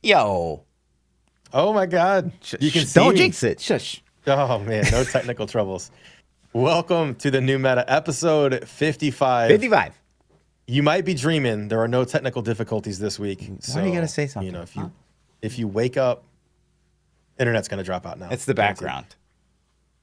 Yo. Oh my God. You can see Don't me. jinx it. Shush. Oh man, no technical troubles. Welcome to the new meta, episode 55. 55. You might be dreaming. There are no technical difficulties this week. Why do you gotta say something? You know, if you wake up, internet's gonna drop out now. It's the background.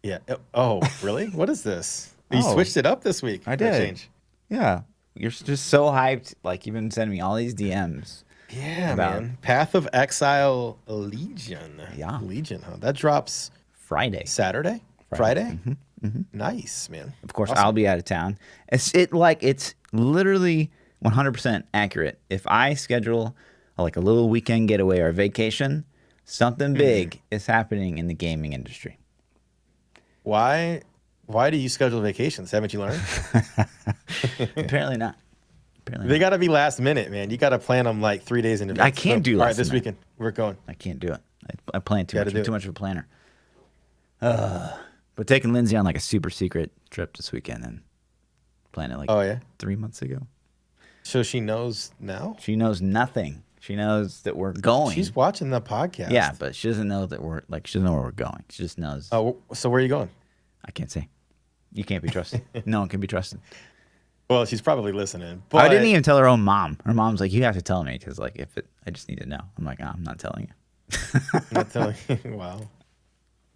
Yeah. Oh, really? What is this? You switched it up this week. I did. Change. Yeah. You're just so hyped. Like, you've been sending me all these DMs. Yeah, man. Path of Exile Legion. Yeah. Legion, huh? That drops Friday. Saturday? Friday? Mm-hmm. Nice, man. Of course, Awesome. I'll be out of town. It's literally 100% accurate. If I schedule like a little weekend getaway or vacation, something big is happening in the gaming industry. Why do you schedule vacations? Haven't you learned? Apparently not. They got to be last minute, man. You got to plan them like 3 days in advance. I can't do All right, last this minute. weekend we're going. I can't do it. I plan too much. do I'm too it. much of a planner. But taking Lindsay on like a super secret trip this weekend and planned it like Oh yeah. 3 months ago. So she knows now. She knows nothing. She knows that we're going. She's watching the podcast. Yeah, but she doesn't know that she doesn't know where we're going. She just knows. Oh, so where are you going? I can't say. You can't be trusted. No one can be trusted. Well, she's probably listening. But I didn't even tell her own mom. Her mom's like, you have to tell me because like I just need to know. I'm like, I'm not telling you. I'm not telling you. Wow.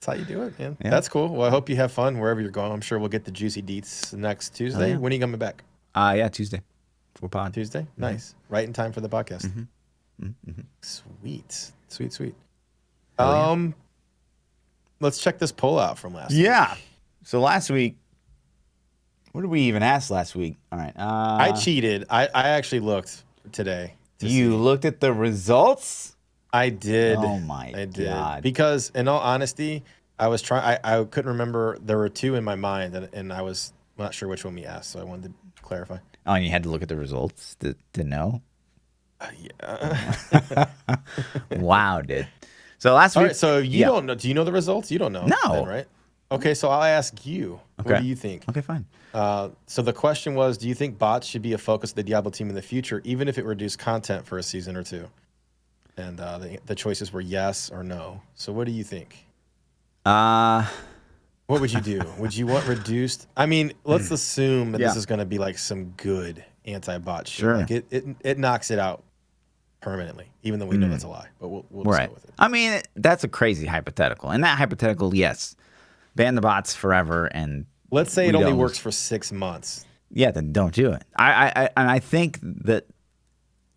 That's how you do it, man. Yeah. That's cool. Well, I hope you have fun wherever you're going. I'm sure we'll get the juicy deets next Tuesday. yeah. When are you coming back? Yeah, Tuesday. For pod. Tuesday? Nice. Right in time for the podcast. Mm-hmm. Sweet. Sweet. Hell yeah. Let's check this poll out from last week. Yeah. So last week, what did we even ask last week? All right. I cheated. I actually looked today. You looked at the results? I did. Oh my I did. God. Because in all honesty, I was trying. I couldn't remember. There were two in my mind, and I was not sure which one we asked. So I wanted to clarify. Oh, and you had to look at the results to know? Yeah. Wow, dude. So last All week. right. So you yeah. don't know. Do you know the results? You don't know. No. then, right? Okay. So I'll ask you. Okay. What do you think? Okay, fine. So the question was, do you think bots should be a focus of the Diablo team in the future, even if it reduced content for a season or two? And the choices were yes or no. So what do you think? What would you do? Would you want reduced? I mean, let's assume that this is going to be like some good anti-bot shit. Sure. Like it knocks it out permanently, even though we know that's a lie. But we'll just Right. go with it. I mean, that's a crazy hypothetical. And that hypothetical, yes, ban the bots forever. And Let's say we it only don't- works for 6 months. Yeah, then don't do it. I think that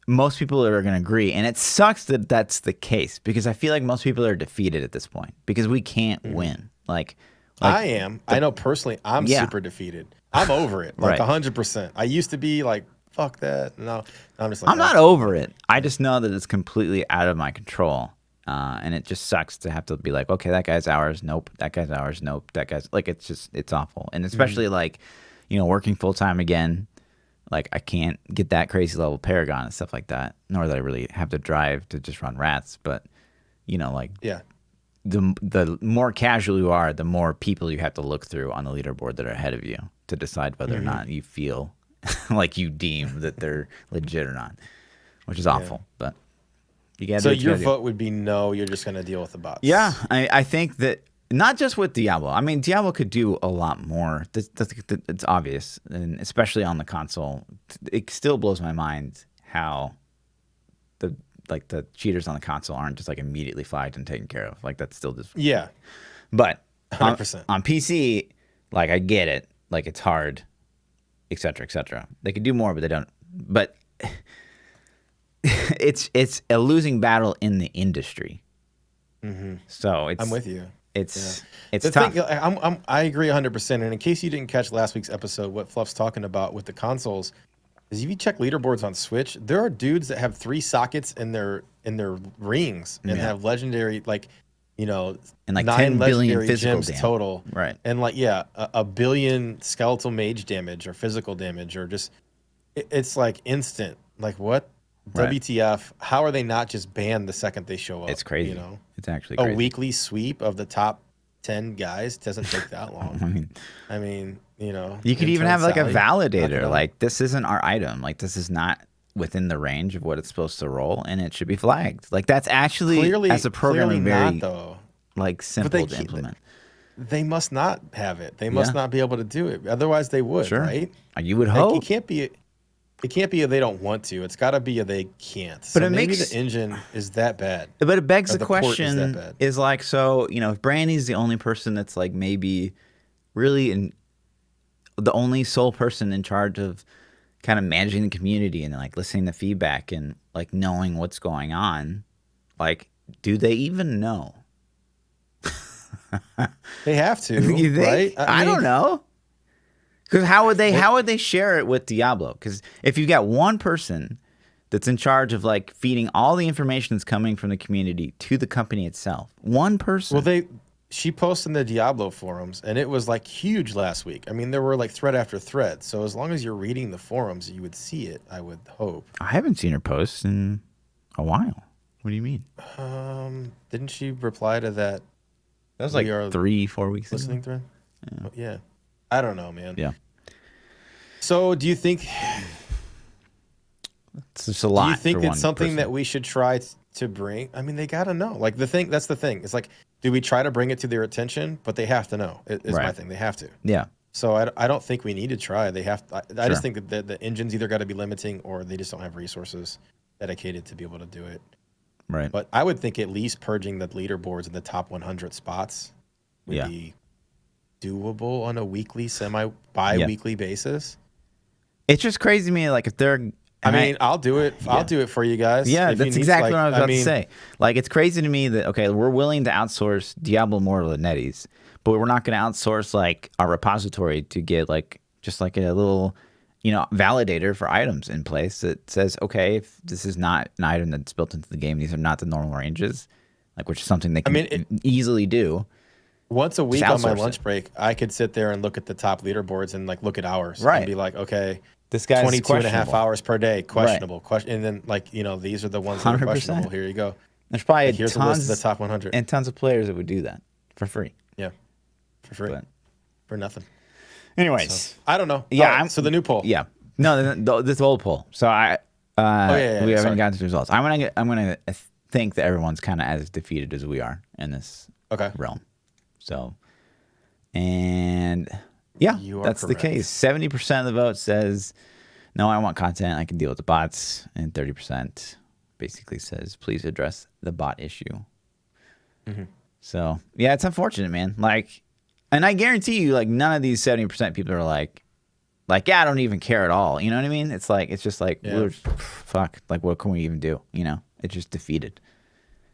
most people are going to agree, and it sucks that that's the case because I feel like most people are defeated at this point because we can't win. Like I am. I know personally, I'm super defeated. I'm over it, like Right. 100%. I used to be like, fuck that. No, I'm just like, I'm not over it. I just know that it's completely out of my control, and it just sucks to have to be like, okay, that guy's ours. Nope, that guy's ours. Nope, that guy's like it's awful, and especially like, working full time again. Like, I can't get that crazy level Paragon and stuff like that, nor that I really have to drive to just run rats. But, like, Yeah. the more casual you are, the more people you have to look through on the leaderboard that are ahead of you to decide whether or not you feel like you deem that they're legit or not, which is awful. But you got to. So your vote would be no. You're just gonna deal with the bots. Yeah, I think that. Not just with Diablo. I mean, Diablo could do a lot more. It's obvious, and especially on the console. It still blows my mind how the cheaters on the console aren't just like immediately flagged and taken care of. Like that's still just Yeah. But 100%. On PC, like I get it. Like it's hard, et cetera, et cetera. They could do more, but they don't. But it's a losing battle in the industry. Mm-hmm. So it's. I'm with you. It's The tough. thing, I agree 100%. And in case you didn't catch last week's episode, what Fluff's talking about with the consoles is if you check leaderboards on Switch, there are dudes that have 3 sockets in their rings and have legendary and like 9 10 billion legendary physical gems damage. total, Right? And like a billion skeletal mage damage or physical damage or just it's like instant. Like what? Right. WTF? How are they not just banned the second they show up? It's crazy. It's actually crazy. A weekly sweep of the top 10 guys doesn't take that long. I mean, you could even have like a validator. Like this isn't our item. Like this is not within the range of what it's supposed to roll, and it should be flagged. Like that's actually Clearly, as a programmer very not, though. like simple to implement. They must not have it. They must not be able to do it. Otherwise, they would, right? You would hope. It can't be. It can't be a they don't want to. It's got to be a they can't. So but maybe the engine is that bad. But it begs the question: is like, so if Brandy's the only person that's like maybe really the only sole person in charge of kind of managing the community and like listening to feedback and like knowing what's going on, like, do they even know? They have to, you think? Right? I don't know. Because how would they share it with Diablo? Because if you got one person that's in charge of like feeding all the information that's coming from the community to the company itself, one person. Well, she posted in the Diablo forums, and it was like huge last week. I mean, there were like thread after thread. So as long as you're reading the forums, you would see it. I would hope. I haven't seen her post in a while. What do you mean? Didn't she reply to that? That was like 3-4 weeks listening ago. thread. Yeah. I don't know, man. Yeah. So do you think it's just a lot? Do you think it's something person that we should try to bring? I mean, they got to know. Like that's the thing. It's like, do we try to bring it to their attention? But they have to know. Is my thing. They have to. Yeah. So I don't think we need to try. They have. I just think that the engine's either got to be limiting, or they just don't have resources dedicated to be able to do it. Right. But I would think at least purging the leaderboards in the top 100 spots would be doable on a weekly, bi-weekly basis. It's just crazy to me, like if they're. I'll do it. I'll do it for you guys. Yeah, that's exactly what I was about to say. Like, it's crazy to me that we're willing to outsource Diablo Immortal to NetEase, but we're not going to outsource like our repository to get like just like a little, validator for items in place that says, okay, if this is not an item that's built into the game, these are not the normal ranges, like which is something they can easily do. Once a week on my lunch break, I could sit there and look at the top leaderboards and like look at hours and be like, okay, this guy's 22 and a half hours per day, questionable. And then like, these are the ones that are questionable. Here you go. There's probably here's a list of the top 100. And tons of players that would do that for free. Yeah, for free. For nothing. Anyways. So, I don't know. Yeah. So the new poll. Yeah. No, this old poll. So we haven't gotten to the results. I'm gonna think that everyone's kind of as defeated as we are in this realm. So, and that's correct. The case. 70% of the vote says, no, I want content. I can deal with the bots. And 30% basically says, please address the bot issue. Mm-hmm. So, yeah, it's unfortunate, man. Like, and I guarantee you, like, none of these 70% people are like, yeah, I don't even care at all. You know what I mean? It's like, it's just like, fuck, like, what can we even do? It's just defeated.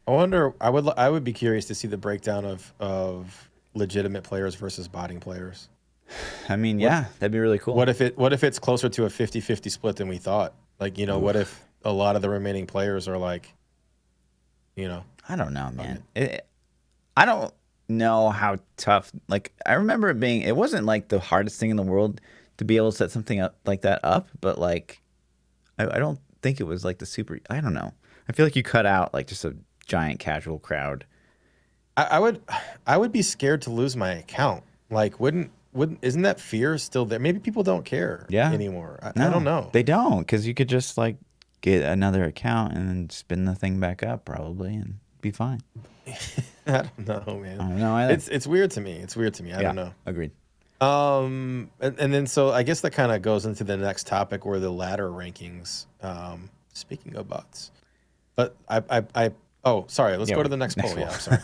I wonder, I would be curious to see the breakdown of legitimate players versus botting players. I mean, that'd be really cool. What if it's closer to a 50-50 split than we thought? Like, what if a lot of the remaining players are like, I don't know, man. I don't know how tough, like, I remember it wasn't like the hardest thing in the world to be able to set something up like that up, but like, I don't think it was like I don't know. I feel like you cut out like just a giant casual crowd. I would be scared to lose my account. Like, isn't that fear still there? Maybe people don't care anymore. I don't know. They don't, because you could just like get another account and then spin the thing back up probably and be fine. I don't know, man. I don't know either. It's weird to me. I don't know. Agreed. And then so I guess that kind of goes into the next topic, where the ladder rankings. Speaking of bots, but sorry. Let's go to the next poll. Yeah, I'm sorry.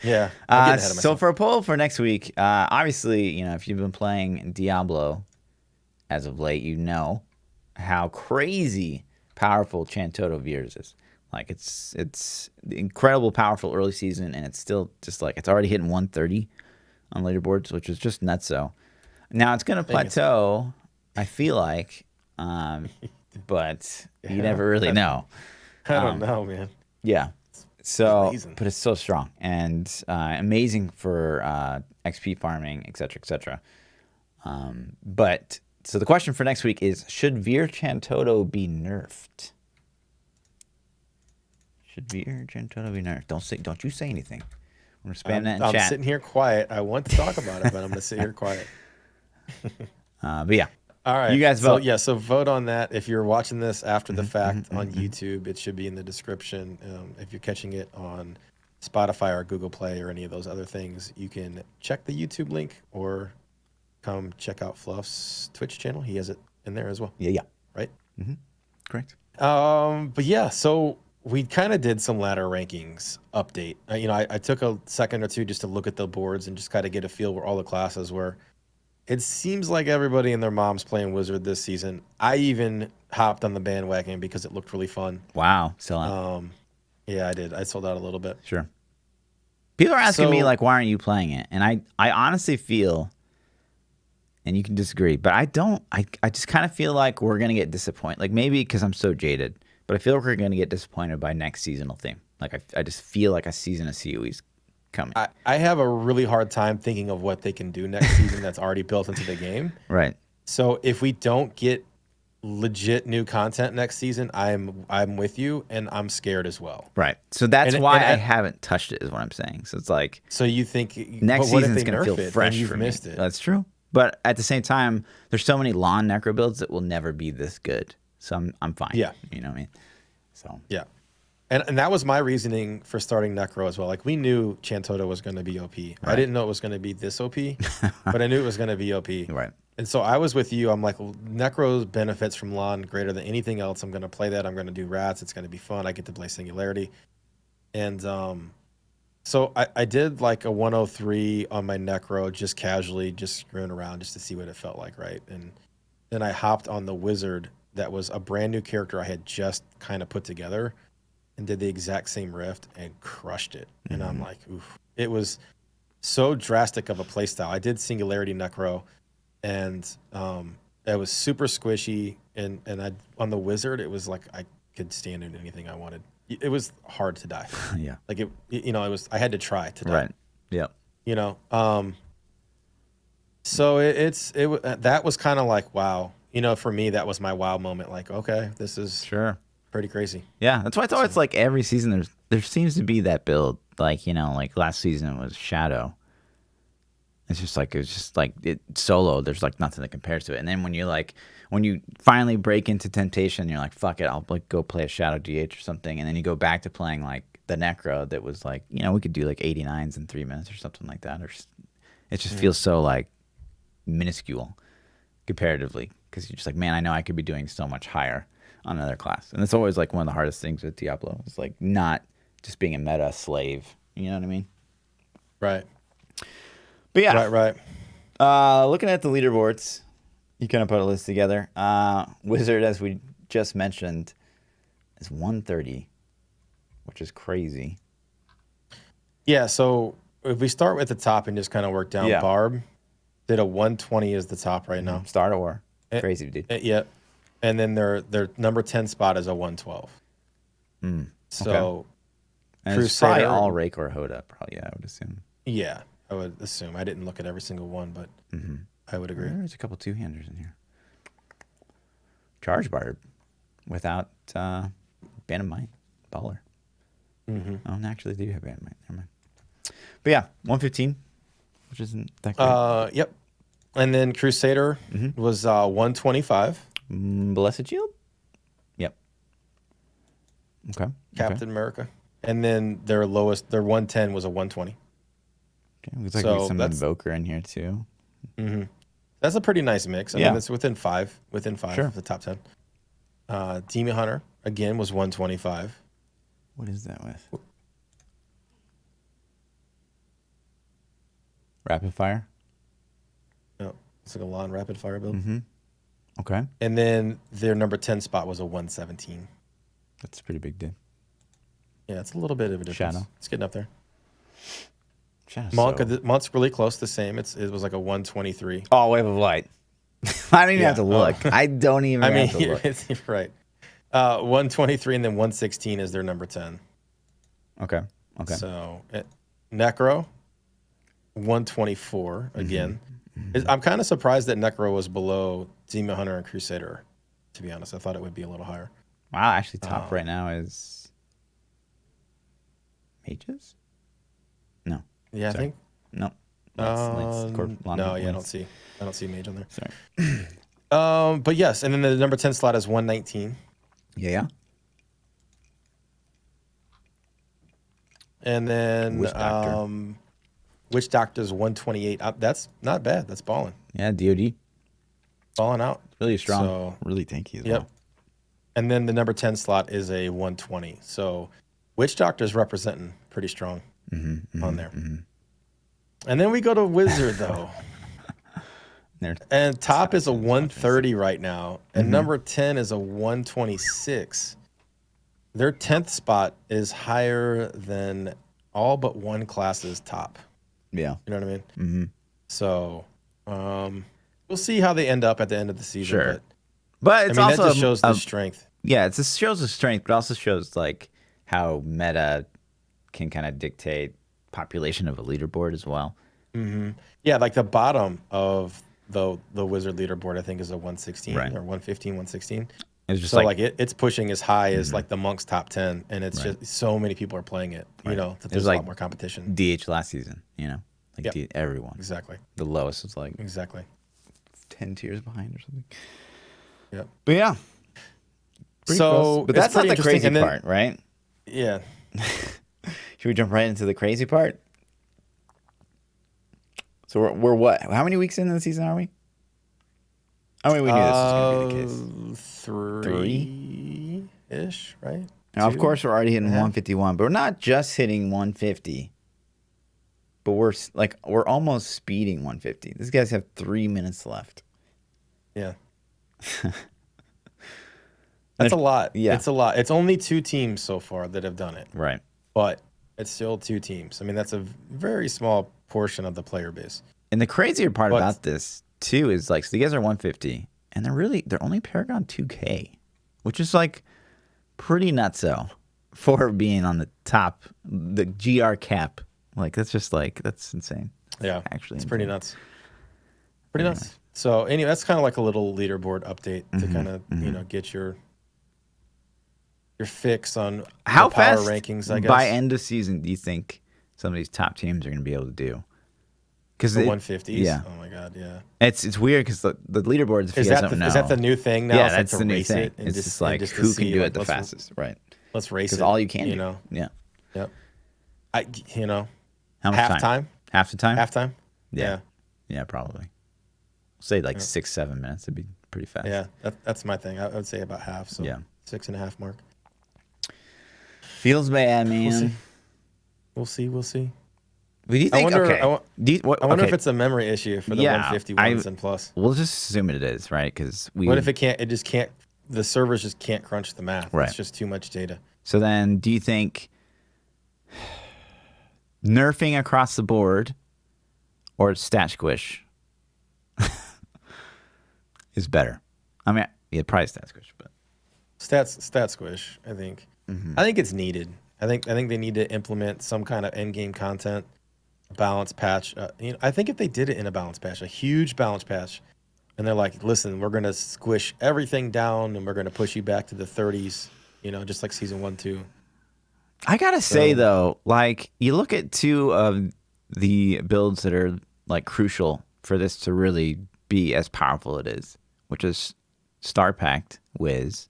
Yeah. I'm getting ahead of myself. So for a poll for next week, obviously, if you've been playing Diablo as of late, you know how crazy powerful Chantoto Veers is. Like, it's incredible, powerful early season, and it's still just like, it's already hitting 130 on leaderboards, which is just nutso. Now it's going to plateau, I feel like, but you never really know. I don't know, man. Yeah. So, but it's so strong and amazing for XP farming, et cetera, et cetera. But so the question for next week is: should Veer Chantoto be nerfed? Should Veer Chantoto be nerfed? Don't you say anything. I'm gonna spam that in chat. I'm sitting here quiet. I want to talk about it, but I'm gonna sit here quiet. But yeah. All right. You guys So vote. yeah, so vote on that. If you're watching this after the fact on YouTube, it should be in the description. If you're catching it on Spotify or Google Play or any of those other things, you can check the YouTube link or come check out Fluff's Twitch channel. He has it in there as well. Yeah. Right? Correct. But yeah, so we kind of did some ladder rankings update. I took a second or two just to look at the boards and just kind of get a feel where all the classes were. It seems like everybody and their mom's playing Wizard this season. I even hopped on the bandwagon because it looked really fun. Wow. Still out. Yeah, I did. I sold out a little bit. Sure. People are asking me, So- like, why aren't you playing it? And I honestly feel, and you can disagree, but I just kind of feel like we're going to get disappointed. Like, maybe because I'm so jaded, but I feel like we're going to get disappointed by next seasonal theme. Like, I just feel like a season of COE's coming. I have a really hard time thinking of what they can do next season that's already built into the game. Right. So if we don't get legit new content next season, I'm with you, and I'm scared as well. Right. So that's And- why and- I haven't touched it, is what I'm saying. So it's like, So you think next but what if season's they going to nerf feel it, fresh then you've for missed me. it. That's true. But at the same time, there's so many lawn necro builds that will never be this good. So I'm fine. Yeah. You know what I mean? So Yeah. And that was my reasoning for starting Necro as well. Like, we knew Chantota was going to be OP. I didn't know it was going to be this OP, but I knew it was going to be OP. Right. And so I was with you. I'm like, Necro benefits from Lawn greater than anything else. I'm going to play that. I'm going to do Rats. It's going to be fun. I get to play Singularity. And so I did like a 103 on my Necro, just casually, just screwing around just to see what it felt like, right? And then I hopped on the Wizard that was a brand new character I had just kind of put together, and did the exact same rift and crushed it. And I'm like, oof. It was so drastic of a playstyle. I did Singularity Necro, and it was super squishy. And I on the Wizard, it was like I could stand in anything I wanted. It was hard to die. Yeah. Like it was. I had to try to die. Right. Yeah. So that was kind of like, wow. For me, that was my wow moment. Like, okay, this is Sure. pretty crazy. Yeah. That's why it's always like every season there seems to be that build. Like, like last season was Shadow. It's just like it solo. There's like nothing that compares to it. And then when you finally break into Temptation, you're like, fuck it, I'll like go play a Shadow DH or something. And then you go back to playing like the Necro that was like, we could do like 89s in 3 minutes or something like that. Or it just feels so like minuscule comparatively, because you're just like, man, I know I could be doing so much higher on another class. And it's always like one of the hardest things with Diablo is like not just being a meta slave. You know what I mean? Right. But yeah. Right. Looking at the leaderboards, you kind of put a list together. Wizard, as we just mentioned, is 130, which is crazy. Yeah. So if we start at the top and just kind of work down, Yeah. Barb did a 120 as the top right now. Start of War. Crazy, dude. Yeah. And then their number 10 spot is a 112. So And it's probably Crusader, all Rake or Hoda, probably, yeah, I would assume. yeah, I would assume. I didn't look at every single one, but I would agree. There's a couple two-handers in here. Charge Barb without Band of Might. Baller. Oh, actually, they do have Band of Might. Never mind. But yeah, 115, which isn't that great. Yep. And then Crusader was 125. Blessed Shield? Yep. Okay. Captain America. And then their 110 was a 120. Okay. Looks like So there's some that's- Invoker in here, too. That's a pretty nice mix. I Yeah. mean, it's within five Sure. of the top 10. Demon Hunter, again, was 125. What is that with? Rapid Fire? No, it's like a lawn rapid fire build. Okay. And then their number 10 spot was a 117. That's a pretty big dip. Yeah, it's a little bit of a difference. Shadow. It's getting up there. Shadow's Monk's really close, the same. It was like a 123. Oh, Wave of Light. I don't even have to look. I don't even I mean, have to look. you're right. 123 and then 116 is their number 10. Okay. So Necro, 124 again. I'm kind of surprised that Necro was below Demon Hunter and Crusader, to be honest. I thought it would be a little higher. Wow, actually top right now is Mages? No. Yeah, Sorry. I think. No. No, yeah, I don't see Mage on there. Sorry. But yes, and then the number 10 slot is 119. Yeah. And then Witch Doctor. Witch Doctor's 128. That's not bad. That's balling. Yeah, DOD. Balling out. Really strong. So, really tanky as yep. well. And then the number 10 slot is a 120. So Witch Doctor's representing pretty strong on there. And then we go to Wizard, though. And top is a 130 right now. And number 10 is a 126. Their 10th spot is higher than all but one class's top. Yeah. You know what I mean? Mm-hmm. So we'll see how they end up at the end of the season. Sure. But it's also that just shows the strength. Yeah, it just shows the strength, but also shows like how meta can kind of dictate population of a leaderboard as well. Mm-hmm. Yeah, like the bottom of the Wizard leaderboard, I think, is a 116 or 115, 116. It's just so like it's pushing as high as like the Monk's top 10, and it's just so many people are playing it. You know, that there's a lot more competition. DH last season, you know, like everyone. Exactly. The lowest was like 10 tiers behind or something. Yep. But yeah. So, but that's not the crazy part, right? Yeah. Should we jump right into the crazy part? So we're what? How many weeks into the season are we? I mean, we knew this was going to be the case. 3-ish, right? Now, of course, we're already hitting 151, but we're not just hitting 150. But we're almost speeding 150. These guys have 3 minutes left. Yeah. That's a lot. Yeah. It's a lot. It's only 2 teams so far that have done it. Right. But it's still 2 teams. I mean, that's a very small portion of the player base. And the crazier part about this, too, is like, so you guys are 150, and they're only Paragon 2K, which is like pretty nutso for being on the top, the GR cap. Like, that's just like, that's insane. Yeah. Actually, it's pretty nuts. Pretty nuts. So, anyway, that's kind of like a little leaderboard update to kind of, you know, get your fix on how the power fast rankings, I guess. By end of season do you think some of these top teams are going to be able to do? Because the 150s? Yeah. Oh, my God, yeah. It's weird because the leaderboards, if you guys don't know. Is that the new thing now? Yeah, it's that's like the new thing. It's just like who can do it the fastest, right? Let's race it. Because all you can do. Know? Yeah. Yep. How much time? Half the time? Halftime? Yeah. Yeah, probably. Say like 6-7 minutes. It'd be pretty fast. Yeah, that's my thing. I would say about half. So yeah. 6.5 mark. Feels bad, man. We'll see. What do you think? I wonder if it's a memory issue for the 151s and plus. We'll just assume it is, right? Because what if it can't? It just can't. The servers just can't crunch the math. Right. It's just too much data. So then, do you think nerfing across the board or stat squish is better? I mean, yeah, probably stat squish, but stat squish. I think. I think it's needed. I think they need to implement some kind of end game content balance patch. I think if they did it in a balance patch, a huge balance patch, and they're like, listen, we're gonna squish everything down and we're gonna push you back to the 30s. You know, just like season 1, 2. I gotta say though, like you look at 2 of the builds that are like crucial for this to really be as powerful it is, which is Star Pact Wiz,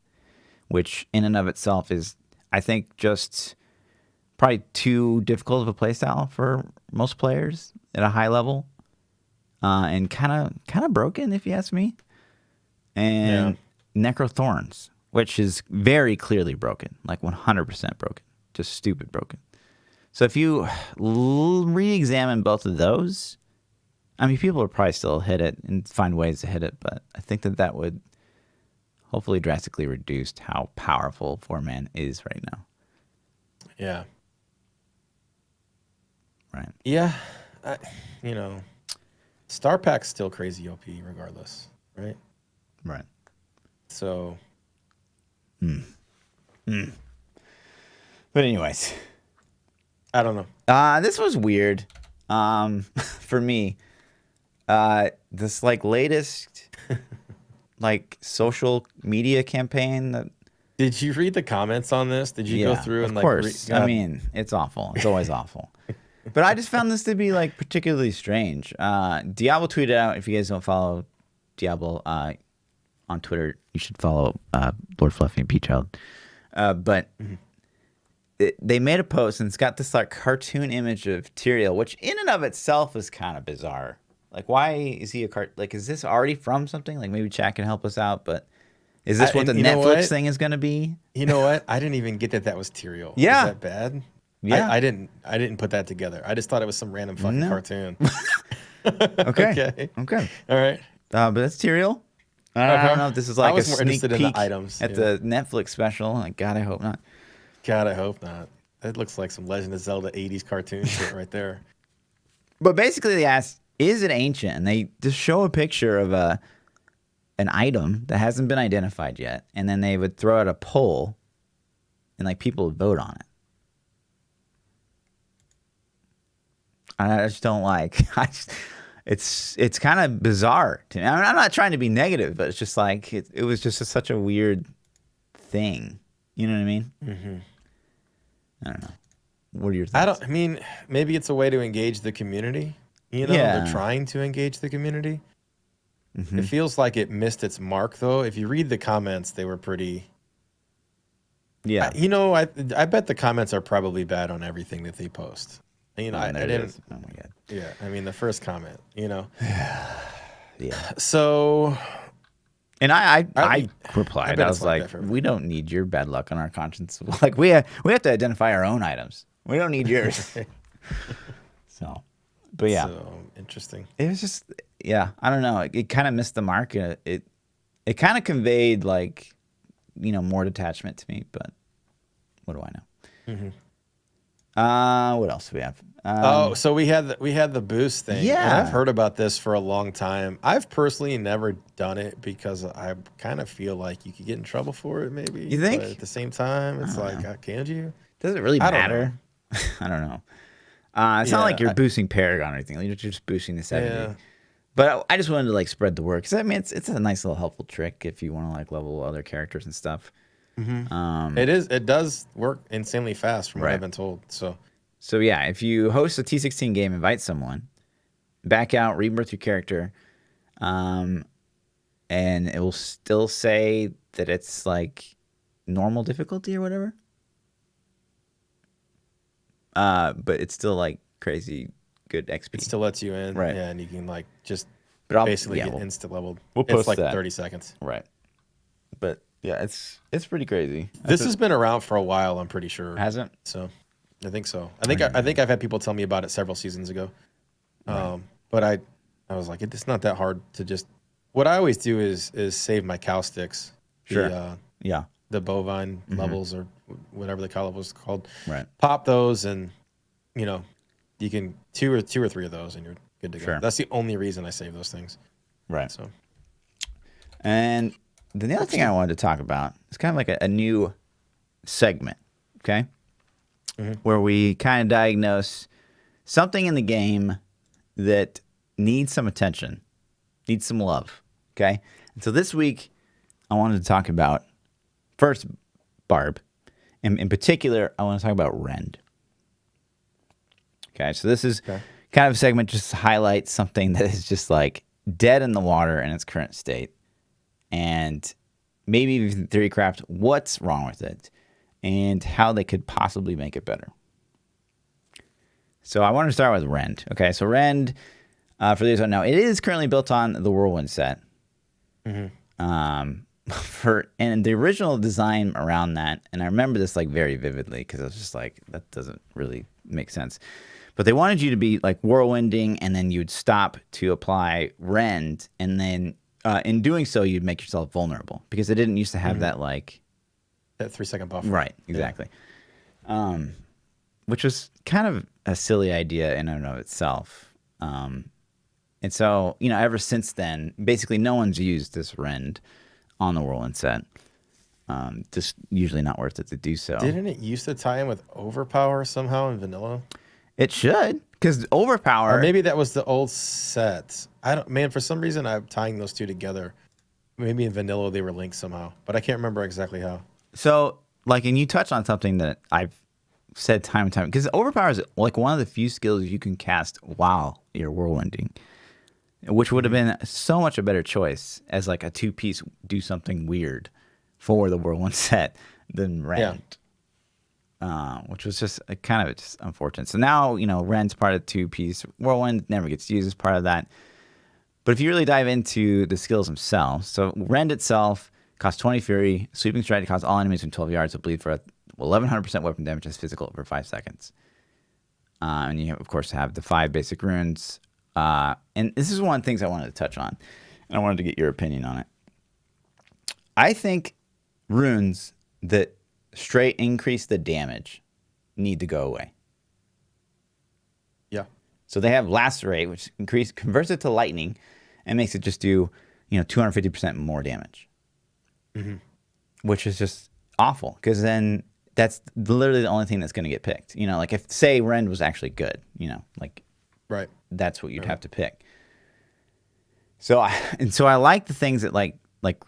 which in and of itself is, I think, just probably too difficult of a playstyle for most players at a high level, and kind of broken, if you ask me. And Necrothorns, which is very clearly broken, like 100% broken, just stupid broken. So if you re-examine both of those, I mean, people would probably still hit it and find ways to hit it, but I think that would hopefully drastically reduce how powerful 4-man is right now. Yeah. Right. Yeah. Star Pack's still crazy OP regardless, right? Right. So. But anyways. I don't know. This was weird for me. This like latest like social media campaign that. Did you read the comments on this? Did you go through and of course. I mean, it's awful. It's always awful. But I just found this to be like particularly strange. Diablo tweeted out, if you guys don't follow Diablo, on Twitter. You should follow Lord Fluffy and ThaPChild. But they made a post, and it's got this like cartoon image of Tyrael, which in and of itself is kind of bizarre. Like, why is he a like? Is this already from something? Like, maybe chat can help us out. But is this what the Netflix thing is going to be? You know what? I didn't even get that was Tyrael. Yeah. Is that bad? Yeah. I didn't put that together. I just thought it was some random fucking cartoon. Okay. All right. But that's Tyrael. I don't know if this is like I was a more sneak interested peek in the items at the Netflix special. Like, God, I hope not. God, I hope not. That looks like some Legend of Zelda 80s cartoon shit right there. But basically, they asked, is it ancient? And they just show a picture of an item that hasn't been identified yet. And then they would throw out a poll, and like people would vote on it. I just don't like. It's kind of bizarre to me. I mean, I'm not trying to be negative, but it's just like it was just such a weird thing. You know what I mean? Mm-hmm. I don't know. What are your thoughts? I mean, maybe it's a way to engage the community. You know, they're trying to engage the community. Mm-hmm. It feels like it missed its mark, though. If you read the comments, they were pretty. Yeah. I bet the comments are probably bad on everything that they post. You know, I didn't. Oh my God. Yeah, I mean the first comment. You know. Yeah. So. And I replied. I was like, we don't need your bad luck on our conscience. Like we have to identify our own items. We don't need yours. So, but yeah. So interesting. It was just, yeah. I don't know. It kind of missed the mark. It kind of conveyed like, more detachment to me. But what do I know? Mm-hmm. What else do we have? So we had the boost thing. Yeah, and I've heard about this for a long time. I've personally never done it because I kind of feel like you could get in trouble for it. Maybe you think? But at the same time, it's like, can you? Does it really matter? I don't know. It's not like you're boosting Paragon or anything. You're just boosting the 70. Yeah. But I just wanted to like spread the word because I mean it's a nice little helpful trick if you want to like level other characters and stuff. Mm-hmm. It does work insanely fast from what I've been told. So yeah, if you host a T16 game, invite someone, back out, rebirth your character, and it will still say that it's like normal difficulty or whatever. But it's still like crazy good XP. It still lets you in, right? Yeah, and you can like just basically get insta leveled. We'll post it's like that. 30 seconds, right? But yeah, it's pretty crazy. This has been around for a while. I'm pretty sure. Hasn't? So. I think so. I think I've had people tell me about it several seasons ago. Right. But I was like, it's not that hard to just. What I always do is save my cow sticks. Sure. The bovine levels or whatever the cow level is called. Right. Pop those and, you can two or three of those and you're good to go. Sure. That's the only reason I save those things. Right. So. And then the other thing I wanted to talk about is kind of like a new segment. Okay. Where we kind of diagnose something in the game that needs some attention, needs some love, okay? And so this week, I wanted to talk about, first, Barb. And in particular, I want to talk about Rend. Okay, so this is kind of a segment just to highlight something that is just like dead in the water in its current state. And maybe even theorycraft what's wrong with it and how they could possibly make it better. So I want to start with Rend. Okay, so Rend, for those who don't know, it is currently built on the Whirlwind set. Mm-hmm. And the original design around that, and I remember this like very vividly because I was just like, that doesn't really make sense. But they wanted you to be like whirlwinding, and then you'd stop to apply Rend, and then in doing so, you'd make yourself vulnerable because it didn't used to have that like. That 3-second buffer. Right, exactly. Yeah. Which was kind of a silly idea in and of itself. And so, ever since then, basically no one's used this Rend on the Whirlwind set. Just usually not worth it to do so. Didn't it used to tie in with Overpower somehow in vanilla? It should, because Overpower... Or maybe that was the old set. For some reason I'm tying those two together. Maybe in vanilla they were linked somehow, but I can't remember exactly how. So, and you touch on something that I've said time and time, because Overpower is like one of the few skills you can cast while you're whirlwinding. which would have been so much a better choice as like a 2-piece do something weird for the Whirlwind set than Rend. Which was just kind of just unfortunate. So now, Rend's part of the 2-piece. Whirlwind never gets used as part of that. But if you really dive into the skills themselves, so Rend itself costs 20 Fury, Sweeping Strike costs all enemies from 12 yards to bleed for 1100% weapon damage as physical for 5 seconds. And you, of course, have the 5 basic runes. And this is one of the things I wanted to touch on. And I wanted to get your opinion on it. I think runes that straight increase the damage need to go away. Yeah. So they have Lacerate, which converts it to lightning and makes it just do 250% more damage. Which is just awful, because then that's literally the only thing that's going to get picked. Like if, say, Rend was actually good, right, that's what you'd have to pick. So I like the things that like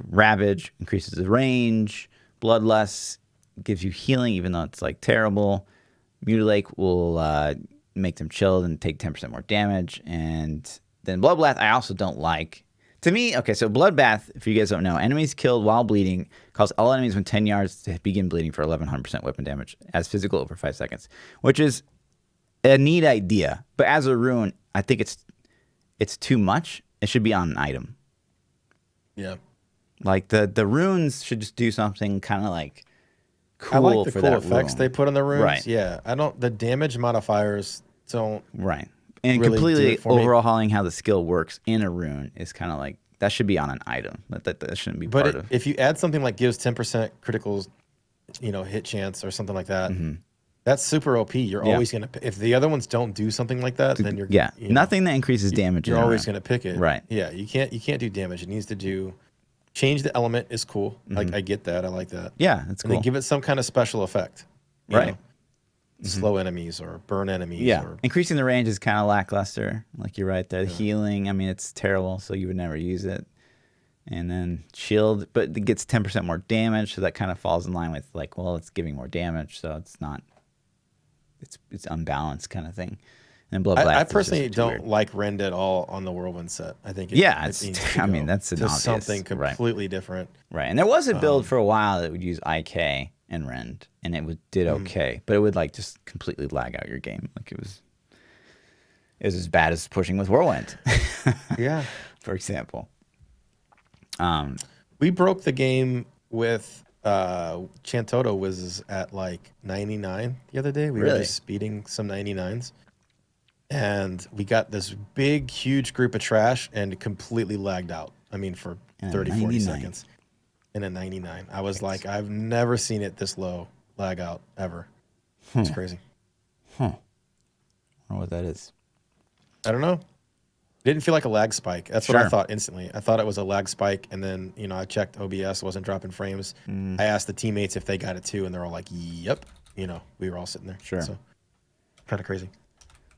Ravage increases the range, Bloodlust gives you healing even though it's like terrible. Mutilate will make them chilled and take 10% more damage, and then Bloodbath I also don't like. To me, okay, so Bloodbath, if you guys don't know, enemies killed while bleeding cause all enemies within 10 yards to begin bleeding for 1100% weapon damage as physical over 5 seconds, which is a neat idea. But as a rune, I think it's too much. It should be on an item. Yeah. Like the runes should just do something kind of like cool. I like the for cool that effects rune. they put on the runes. Right. Yeah. The damage modifiers don't. Right. And really completely do it overhauling how the skill works in a rune is kind of like, that should be on an item. That shouldn't be part of. But if you add something like gives 10% critical, hit chance or something like that, that's super OP. You're always gonna. If the other ones don't do something like that, then you're nothing that increases damage. You're always gonna pick it. Right. Yeah. You can't do damage. It needs to do. Change the element is cool. Like I get that. I like that. Yeah, that's cool. And then give it some kind of special effect. Right. Slow enemies or burn enemies. Yeah. Or, Increasing the range is kind of lackluster. Like you're right there. The healing, I mean, it's terrible, so you would never use it. And then shield, but it gets 10% more damage, so that kind of falls in line with like, well, it's giving more damage, so it's not. It's unbalanced kind of thing. And Blood Blast. I personally don't weird. like Rend at all on the Whirlwind set. I think that's I mean, that's an obvious, something completely different. Right. And there was a build for a while that would use IK and Rend, and it did okay, but it would like just completely lag out your game. Like it was as bad as pushing with Whirlwind. Yeah. For example. We broke the game with Chantoto was at like 99 the other day. We were just speeding some 99s. And we got this big, huge group of trash and it completely lagged out. I mean, for 30, 40 seconds. In a 99. I was like, I've never seen it this low lag out ever. It's crazy. I don't know what that is. I don't know. Didn't feel like a lag spike. That's what I thought instantly. I thought it was a lag spike, and then I checked OBS, wasn't dropping frames. I asked the teammates if they got it too, and they're all like, "Yep." We were all sitting there. Sure. So kind of crazy.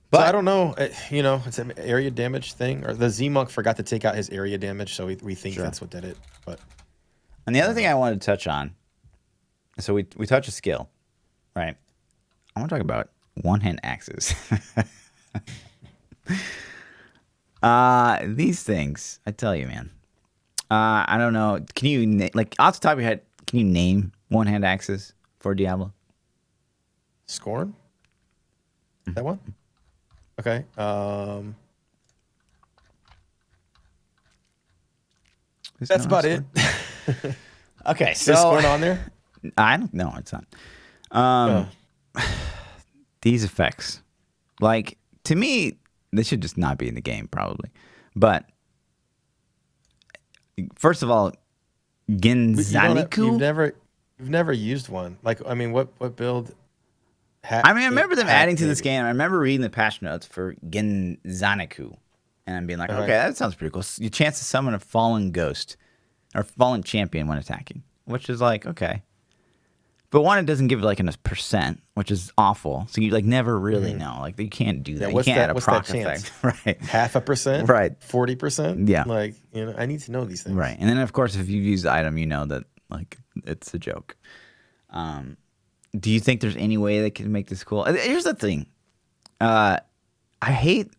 But so I don't know. It's an area damage thing, or the Z Monk forgot to take out his area damage, so we think that's what did it. But and the other thing I wanted to touch on, so we touched a skill, right? I want to talk about one-hand axes. These things, I tell you, man. I don't know. Can you like off the top of your head? Can you name one-hand axes for Diablo? Scorn. That one. Okay. That's about it. Okay, so is Scorn on there? I don't know. It's not. These effects, like to me, they should just not be in the game, probably. But first of all, Genzaniku. You've never used one. Like, I mean, what build? I remember them adding to this game. I remember reading the patch notes for Genzaniku, and I'm being like, okay, that sounds pretty cool. Your chance to summon a fallen ghost or fallen champion when attacking, which is like okay. But one, it doesn't give like a percent, which is awful. So you like never really know. Like you can't do that. Yeah, you can't add a proc chance? effect, right? 0.5%, right? 40%, yeah. Like I need to know these things, right? And then of course, if you've used the item, you know that like it's a joke. Do you think there's any way they can make this cool? Here's the thing. I hate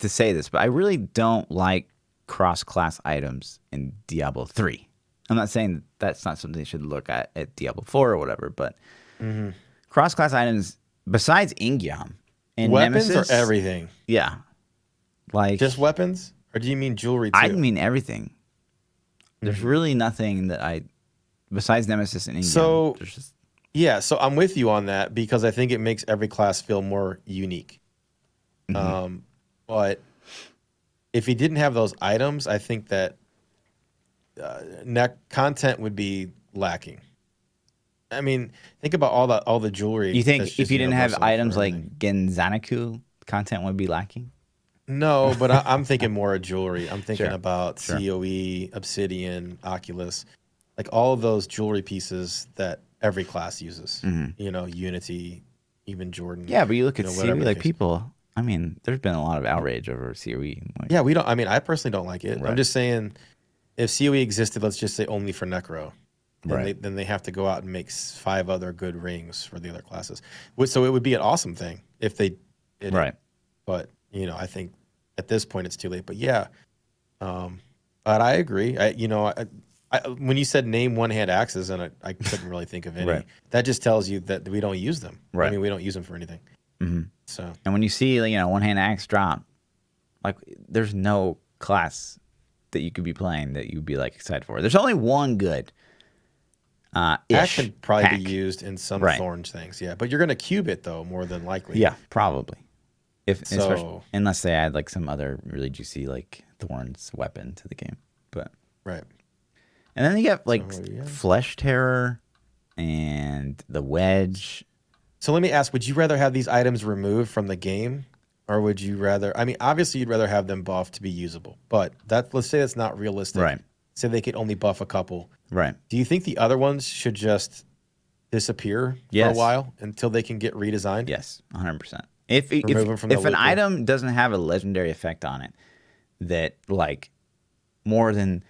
to say this, but I really don't like cross-class items in Diablo 3. I'm not saying that's not something you should look at Diablo 4 or whatever, but cross-class items besides Ingyam and Weapons Nemesis, or everything? yeah, like Just weapons, or do you mean jewelry too? I mean everything. There's really nothing that besides Nemesis and Ingyam. So there's just, yeah, so I'm with you on that because I think it makes every class feel more unique. But if he didn't have those items, I think that content would be lacking. I mean, think about all the jewelry. you think that's if just you didn't have universal for items like everything. Genzanaku, content would be lacking? No, but I'm thinking more of jewelry. I'm thinking Sure, about sure. COE, Obsidian, Oculus, like all of those jewelry pieces that every class uses. You know, Unity, even Jordan. Yeah, but you look at know, COE, whatever the like case. people. I mean, there's been a lot of outrage over COE. Like, Yeah, we don't. I mean, I personally don't like it. Right. I'm just saying, if COE existed, let's just say only for Necro, Right. then they have to go out and make 5 other good rings for the other classes. So it would be an awesome thing if they did it. Right. But you know, I think at this point it's too late. But yeah, but I agree. When you said name one-hand axes, and I couldn't really think of any. Right. That just tells you that we don't use them. Right. I mean, we don't use them for anything. So And when you see, like, one-hand axe drop, like, there's no class that you could be playing that you'd be like excited for. There's only one good. Hack Ish. can probably Hack. be used in some Right. thorns things, yeah. But you're gonna cube it though, more than likely. Yeah, probably. So- Unless they add like some other really juicy like thorns weapon to the game, but Right. and then you get like So, yeah. Flesh Terror and the Wedge. So let me ask: would you rather have these items removed from the game, or would you rather? I mean, obviously, you'd rather have them buffed to be usable, but let's say that's not realistic. Right. Say they could only buff a couple. Right. Do you think the other ones should just disappear for Yes. a while until they can get redesigned? Yes, 100%. If Remove them from the if an loot pool. item doesn't have a legendary effect on it, that like more than,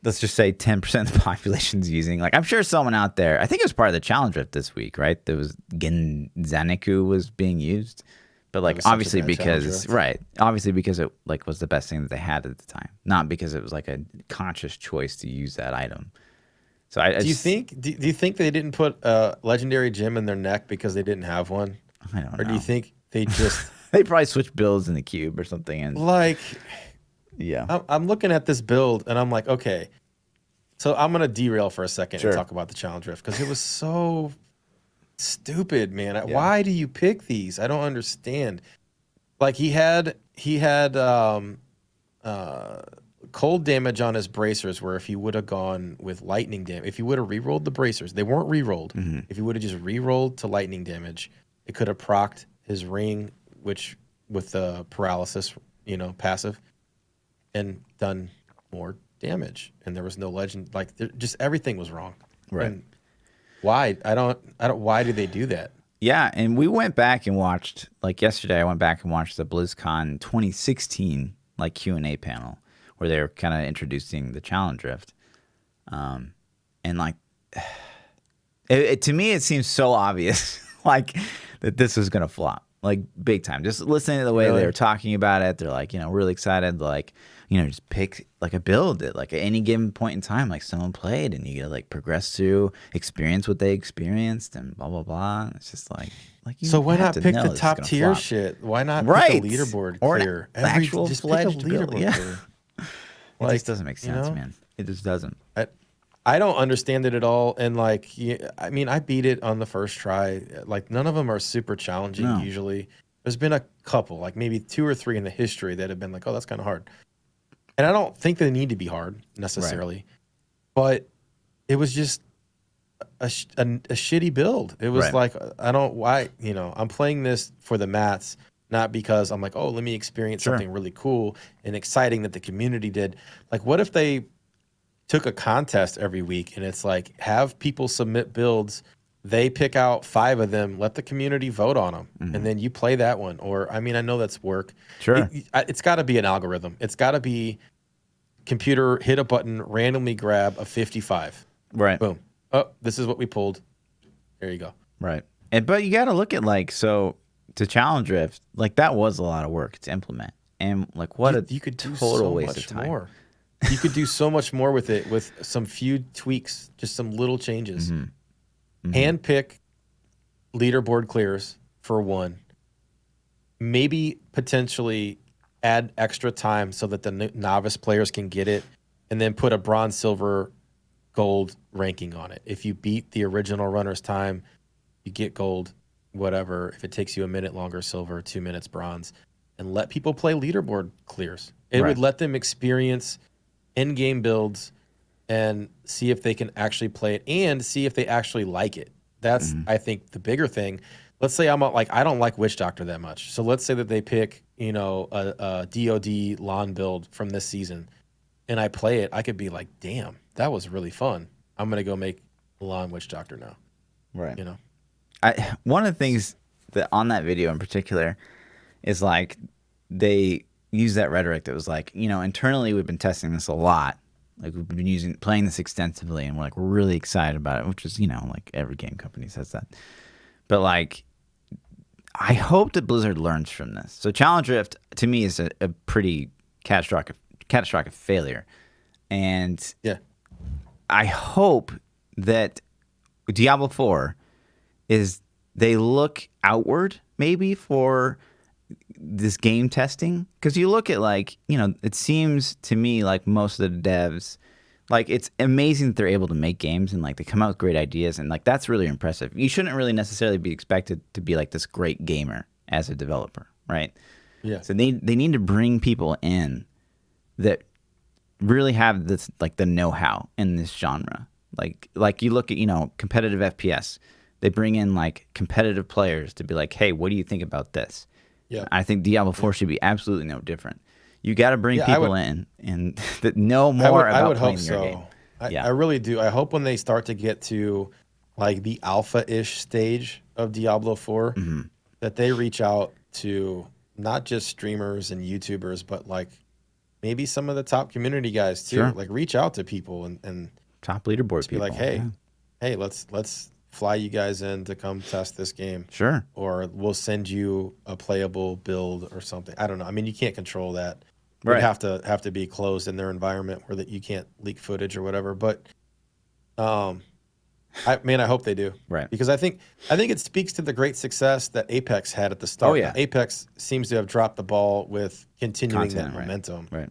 let's just say 10% of the population's using, like I'm sure someone out there, I think it was part of the challenge rift this week, right? There was Genzanaku was being used, but like was such a obviously bad challenge because rift. obviously because it like was the best thing that they had at the time, not because it was like a conscious choice to use that item. So Do you think they didn't put a legendary gem in their neck because they didn't have one, I don't know. or do you think they just they probably switched builds in the cube or something? And like? yeah, I'm looking at this build and I'm like, okay. So I'm gonna derail for a second Sure. and talk about the challenge rift because it was so stupid, man. Why do you pick these? I don't understand. Like he had cold damage on his bracers, where if he would have gone with lightning damage, if he would have re-rolled the bracers, they weren't re-rolled. If he would have just re-rolled to lightning damage, it could have procced his ring, which with the paralysis, passive, and done more damage. And there was no legend. Like just everything was wrong. Right. And why? I don't. Why do they do that? yeah. And we went back and watched, like yesterday, I went back and watched the BlizzCon 2016 like Q&A panel where they were kind of introducing the challenge rift, and like to me it seems so obvious like that this was gonna flop like big time. Just listening to the way Really? they were talking about it, they're like, really excited, like, just pick like a build at like at any given point in time, like someone played, and you get to like progress through, experience what they experienced, and blah blah blah. And it's just like you So why have not to pick know the this is top gonna tier flop. shit? Why not Right. pick a leaderboard Or an clear? actual Just pick a fledged build, leaderboard yeah. clear. It just doesn't make sense, know? man. It just doesn't. I don't understand it at all. And like, I mean, I beat it on the first try. Like, none of them are super challenging. No. Usually, there's been a couple, like maybe 2 or 3 in the history that have been like, oh, that's kind of hard. And I don't think they need to be hard necessarily, but it was just a shitty build. It was Right. like, I don't why I'm playing this for the mats, not because I'm like, oh, let me experience Sure. something really cool and exciting that the community did. Like, what if they took a contest every week and it's like, have people submit builds, they pick out 5 of them, let the community vote on them, and then you play that one? Or, I mean, I know that's work. Sure. It's got to be an algorithm. It's got to be computer, hit a button, randomly grab a 55. Right. Boom. Oh, this is what we pulled. There you go. Right. But you got to look at like, so to challenge rift, like that was a lot of work to implement. And like, what You could do total so waste much of time. more. You could do so much more with it with some few tweaks, just some little changes. Hand pick leaderboard clears for one. Maybe potentially add extra time so that the novice players can get it, and then put a bronze, silver, gold ranking on it. If you beat the original runner's time, you get gold, whatever. If it takes you a minute longer, silver, 2 minutes, bronze, and let people play leaderboard clears. It would let them experience in-game builds and see if they can actually play it and see if they actually like it. That's, I think, the bigger thing. Let's say I don't like Witch Doctor that much. So let's say that they pick, a DoD lawn build from this season, and I play it. I could be like, damn, that was really fun. I'm gonna go make lawn Witch Doctor now. Right. One of the things that on that video in particular is like they use that rhetoric that was like, internally we've been testing this a lot. Like we've been playing this extensively, and we're really excited about it, which is, like every game company says that. But like, I hope that Blizzard learns from this. So Challenge Rift to me is a pretty catastrophic failure, and I hope that Diablo 4 is they look outward maybe for this game testing, because you look at it seems to me like most of the devs, it's amazing that they're able to make games and they come out with great ideas, and that's really impressive. You shouldn't really necessarily be expected to be this great gamer as a developer, right? Yeah. So they need to bring people in that really have this the know-how in this genre. Like you look at competitive FPS, they bring in competitive players to be like, hey, what do you think about this? Yeah. I think Diablo 4 should be absolutely no different. You got to bring people in and that know more about playing your game. I really do. I hope when they start to get to the alpha-ish stage of Diablo 4, that they reach out to not just streamers and YouTubers, but maybe some of the top community guys too. Sure. Reach out to people and top leaderboard people. Be like, hey, let's fly you guys in to come test this game. Sure. Or we'll send you a playable build or something. I don't know. I mean, you can't control that. Right. You'd have to be closed in their environment where that you can't leak footage or whatever. But I hope they do. Right. Because I think it speaks to the great success that Apex had at the start. Oh, yeah. Apex seems to have dropped the ball with continuing Content, that momentum. Right.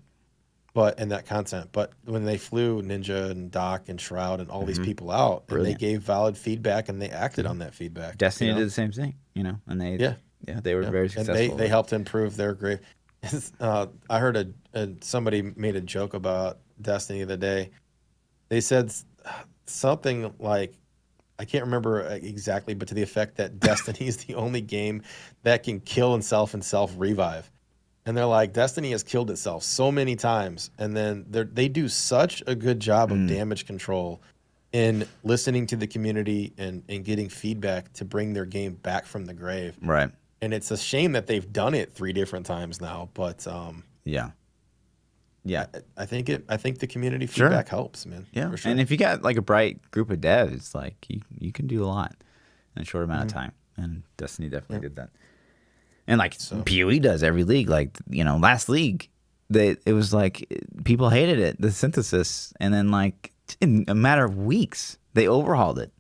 And that content. But when they flew Ninja and Doc and Shroud and all these people out, and they gave valid feedback and they acted on that feedback. Destiny did the same thing, and they they were very successful. And they helped improve their grade. I heard somebody made a joke about Destiny the other day. They said something like, I can't remember exactly, but to the effect that Destiny is the only game that can kill itself and self-revive. And they're like, Destiny has killed itself so many times. And then they do such a good job of damage control in listening to the community and getting feedback to bring their game back from the grave. Right. And it's a shame that they've done it 3 different times now. But yeah. I think the community feedback helps, man. Yeah. For sure. And if you got a bright group of devs, you can do a lot in a short amount of time. And Destiny definitely did that. And PoE does every league. Last league, it was people hated it, the synthesis, and then in a matter of weeks, they overhauled it.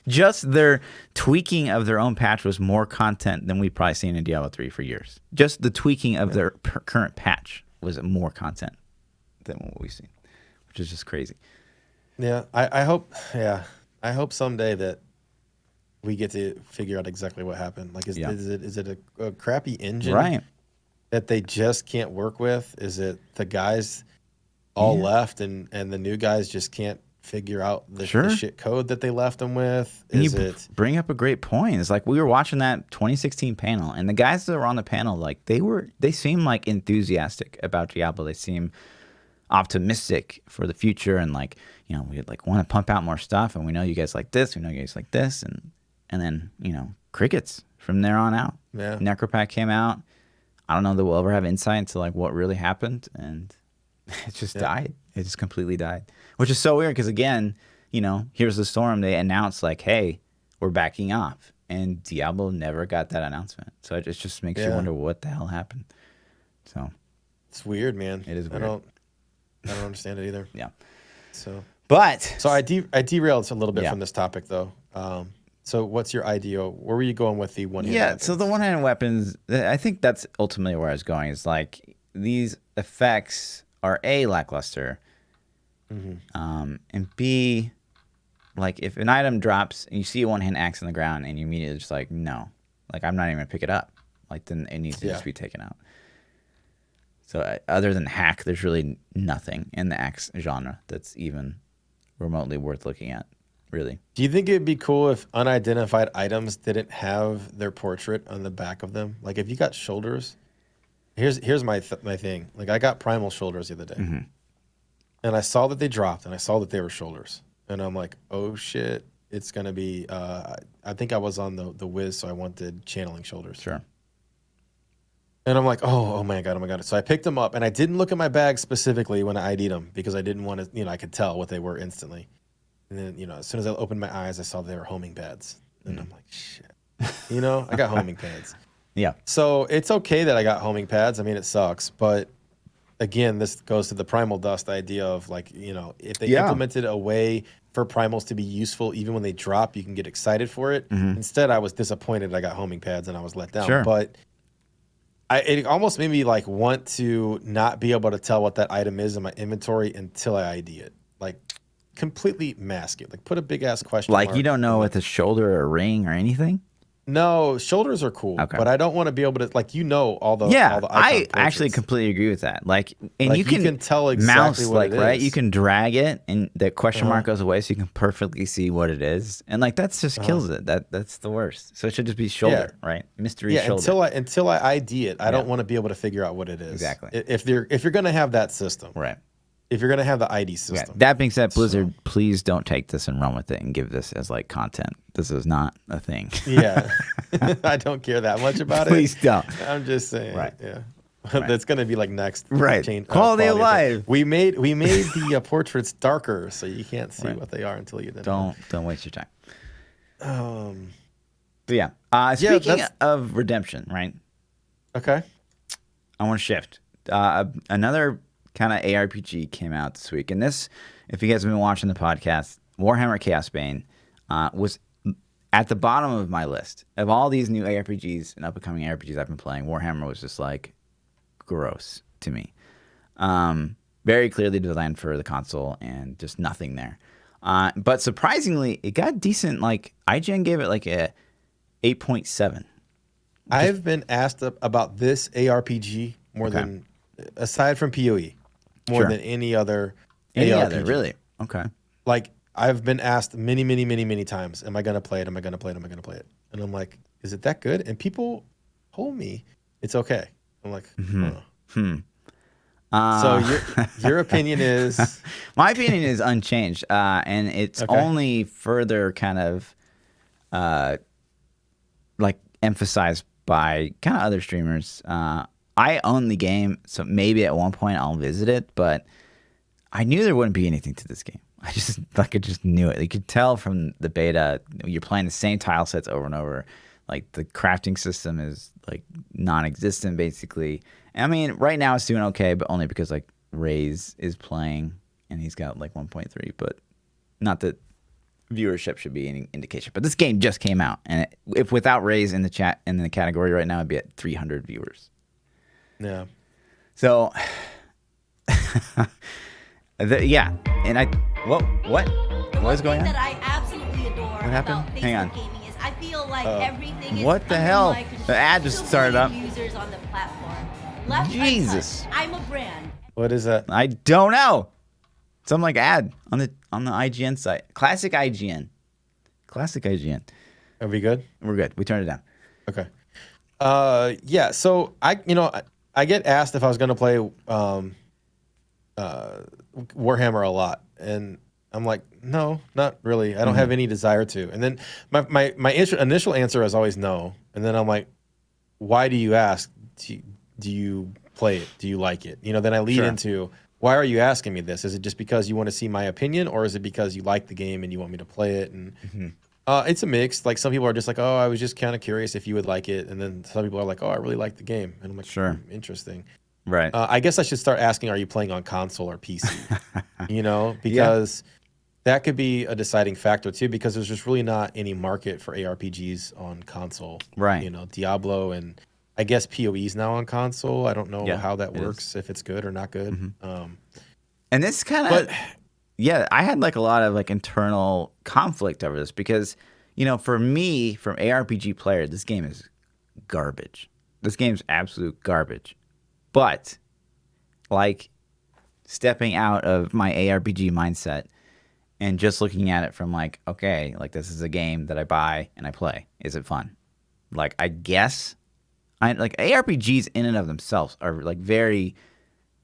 Just their tweaking of their own patch was more content than we've probably seen in Diablo 3 for years. Just the tweaking of their current patch was more content than what we've seen, which is just crazy. Yeah, I hope someday that we get to figure out exactly what happened. Is it a crappy engine that they just can't work with? Is it the guys all left and the new guys just can't figure out the shit code that they left them with? Bring up a great point. It's we were watching that 2016 panel, and the guys that were on the panel, they seem enthusiastic about Diablo. They seem optimistic for the future, and we want to pump out more stuff, and we know you guys like this, we know you guys like this, and then crickets from there on out. Yeah. Necropack came out. I don't know that we'll ever have insight into what really happened, and it just died. It just completely died, which is so weird because again, Here's the Storm, they announced hey, we're backing off, and Diablo never got that announcement. So it just makes you wonder what the hell happened. So it's weird, man. It is weird. I don't understand it either. Yeah. So But I derailed a little bit from this topic though. So what's your idea? Where were you going with the one-handed weapons? So the one-handed weapons, I think that's ultimately where I was going. Is like these effects are A, lackluster, and B, like if an item drops and you see a one-hand axe on the ground and you immediately just like, no, like I'm not even gonna pick it up. Like then it needs to just be taken out. So other than hack, there's really nothing in the axe genre that's even remotely worth looking at. Really. Do you think it'd be cool if unidentified items didn't have their portrait on the back of them? Like if you got shoulders, here's my thing. Like I got Primal shoulders the other day, and I saw that they dropped, and I saw that they were shoulders, and I'm like, oh shit, it's gonna be. I think I was on the Wiz, so I wanted channeling shoulders. Sure. And I'm like, oh my god. So I picked them up, and I didn't look at my bag specifically when I ID'd them because I didn't want to. I could tell what they were instantly. And then, as soon as I opened my eyes, I saw they were homing pads. And I'm like, shit. I got homing pads. Yeah. So it's okay that I got homing pads. I mean, it sucks. But again, this goes to the Primal Dust idea of like, if they implemented a way for primals to be useful, even when they drop, you can get excited for it. Instead, I was disappointed I got homing pads and I was let down. Sure. But it almost made me like want to not be able to tell what that item is in my inventory until I ID it. Like, completely mask it. Like put a big ass question mark. Like you don't know with a shoulder or a ring or anything? No, shoulders are cool, but I don't want to be able to all the all the I actually completely agree with that. Like, and like you can tell exactly mouse, what it is. right? You can drag it, and the question mark goes away, so you can perfectly see what it is. And like that's just kills it. That's the worst. So it should just be shoulder, right? Mystery shoulder. Until I ID it, I don't want to be able to figure out what it is. Exactly. If you're gonna have that system, right? If you're going to have the ID system. Yeah. That being said, Blizzard, please don't take this and run with it and give this as like content. This is not a thing. Yeah. I don't care that much about Please don't. I'm just saying. Right. Yeah. Right. That's going to be like next. Right. Quality of life. We made the portraits darker so you can't see what they are until you don't waste your time. But yeah. Speaking of redemption, right? Okay. I want to shift. Another kind of ARPG came out this week. And this, if you guys have been watching the podcast, Warhammer Chaosbane was at the bottom of my list. Of all these new ARPGs and up-and-coming ARPGs I've been playing, Warhammer was just like gross to me. Very clearly designed for the console and just nothing there. But surprisingly, it got decent. Like IGN gave it like a 8.7. I've been asked about this ARPG more than, aside from PoE, more than any other ARPG. Really? Okay. Like, I've been asked many times, am I going to play it? Am I going to play it? Am I going to play it? And I'm like, is it that good? And people told me it's okay. I'm like, So your opinion is? My opinion is unchanged. And it's only further kind of like emphasized by kind of other streamers. I own the game, so maybe at one point I'll visit it, but I knew there wouldn't be anything to this game. I just knew it. You could tell from the beta, you're playing the same tile sets over and over. Like the crafting system is like non-existent basically. And I mean, right now it's doing okay, but only because like Ray's is playing and he's got like 1.3, but not that viewership should be any indication. But this game just came out, and if without Ray's in the chat in the category right now, it'd be at 300 viewers. Yeah. So, and what is going on? That I absolutely adore what happened? About Hang on. Gaming is I feel like everything is what the under hell? my control. The ad just So started many up. Users on the platform. Left Jesus. untouched. I'm a brand. What is that? I don't know. Some like ad on the IGN site. Classic IGN. Are we good? We're good. We turned it down. Okay. Yeah. So I get asked if I was going to play Warhammer a lot, and I'm like, no, not really. I don't have any desire to. And then my initial answer is always no. And then I'm like, why do you ask? Do you play it? Do you like it? Then I lead into, why are you asking me this? Is it just because you want to see my opinion, or is it because you like the game and you want me to play it? And It's a mix. Like some people are just like, oh, I was just kind of curious if you would like it, and then some people are like, oh, I really like the game, and I'm like, Sure. Interesting. Right. I guess I should start asking, are you playing on console or PC? Yeah. Because that could be a deciding factor too, because there's just really not any market for ARPGs on console. Right. Diablo and I guess PoE's now on console. I don't know Yeah, how that it is. works, if it's good or not good. And this kind But of, yeah, I had like a lot of like internal conflict over this because, for me, from ARPG player, this game is garbage. This game's absolute garbage. But like stepping out of my ARPG mindset and just looking at it from like, okay, like this is a game that I buy and I play. Is it fun? Like, I guess like ARPGs in and of themselves are like very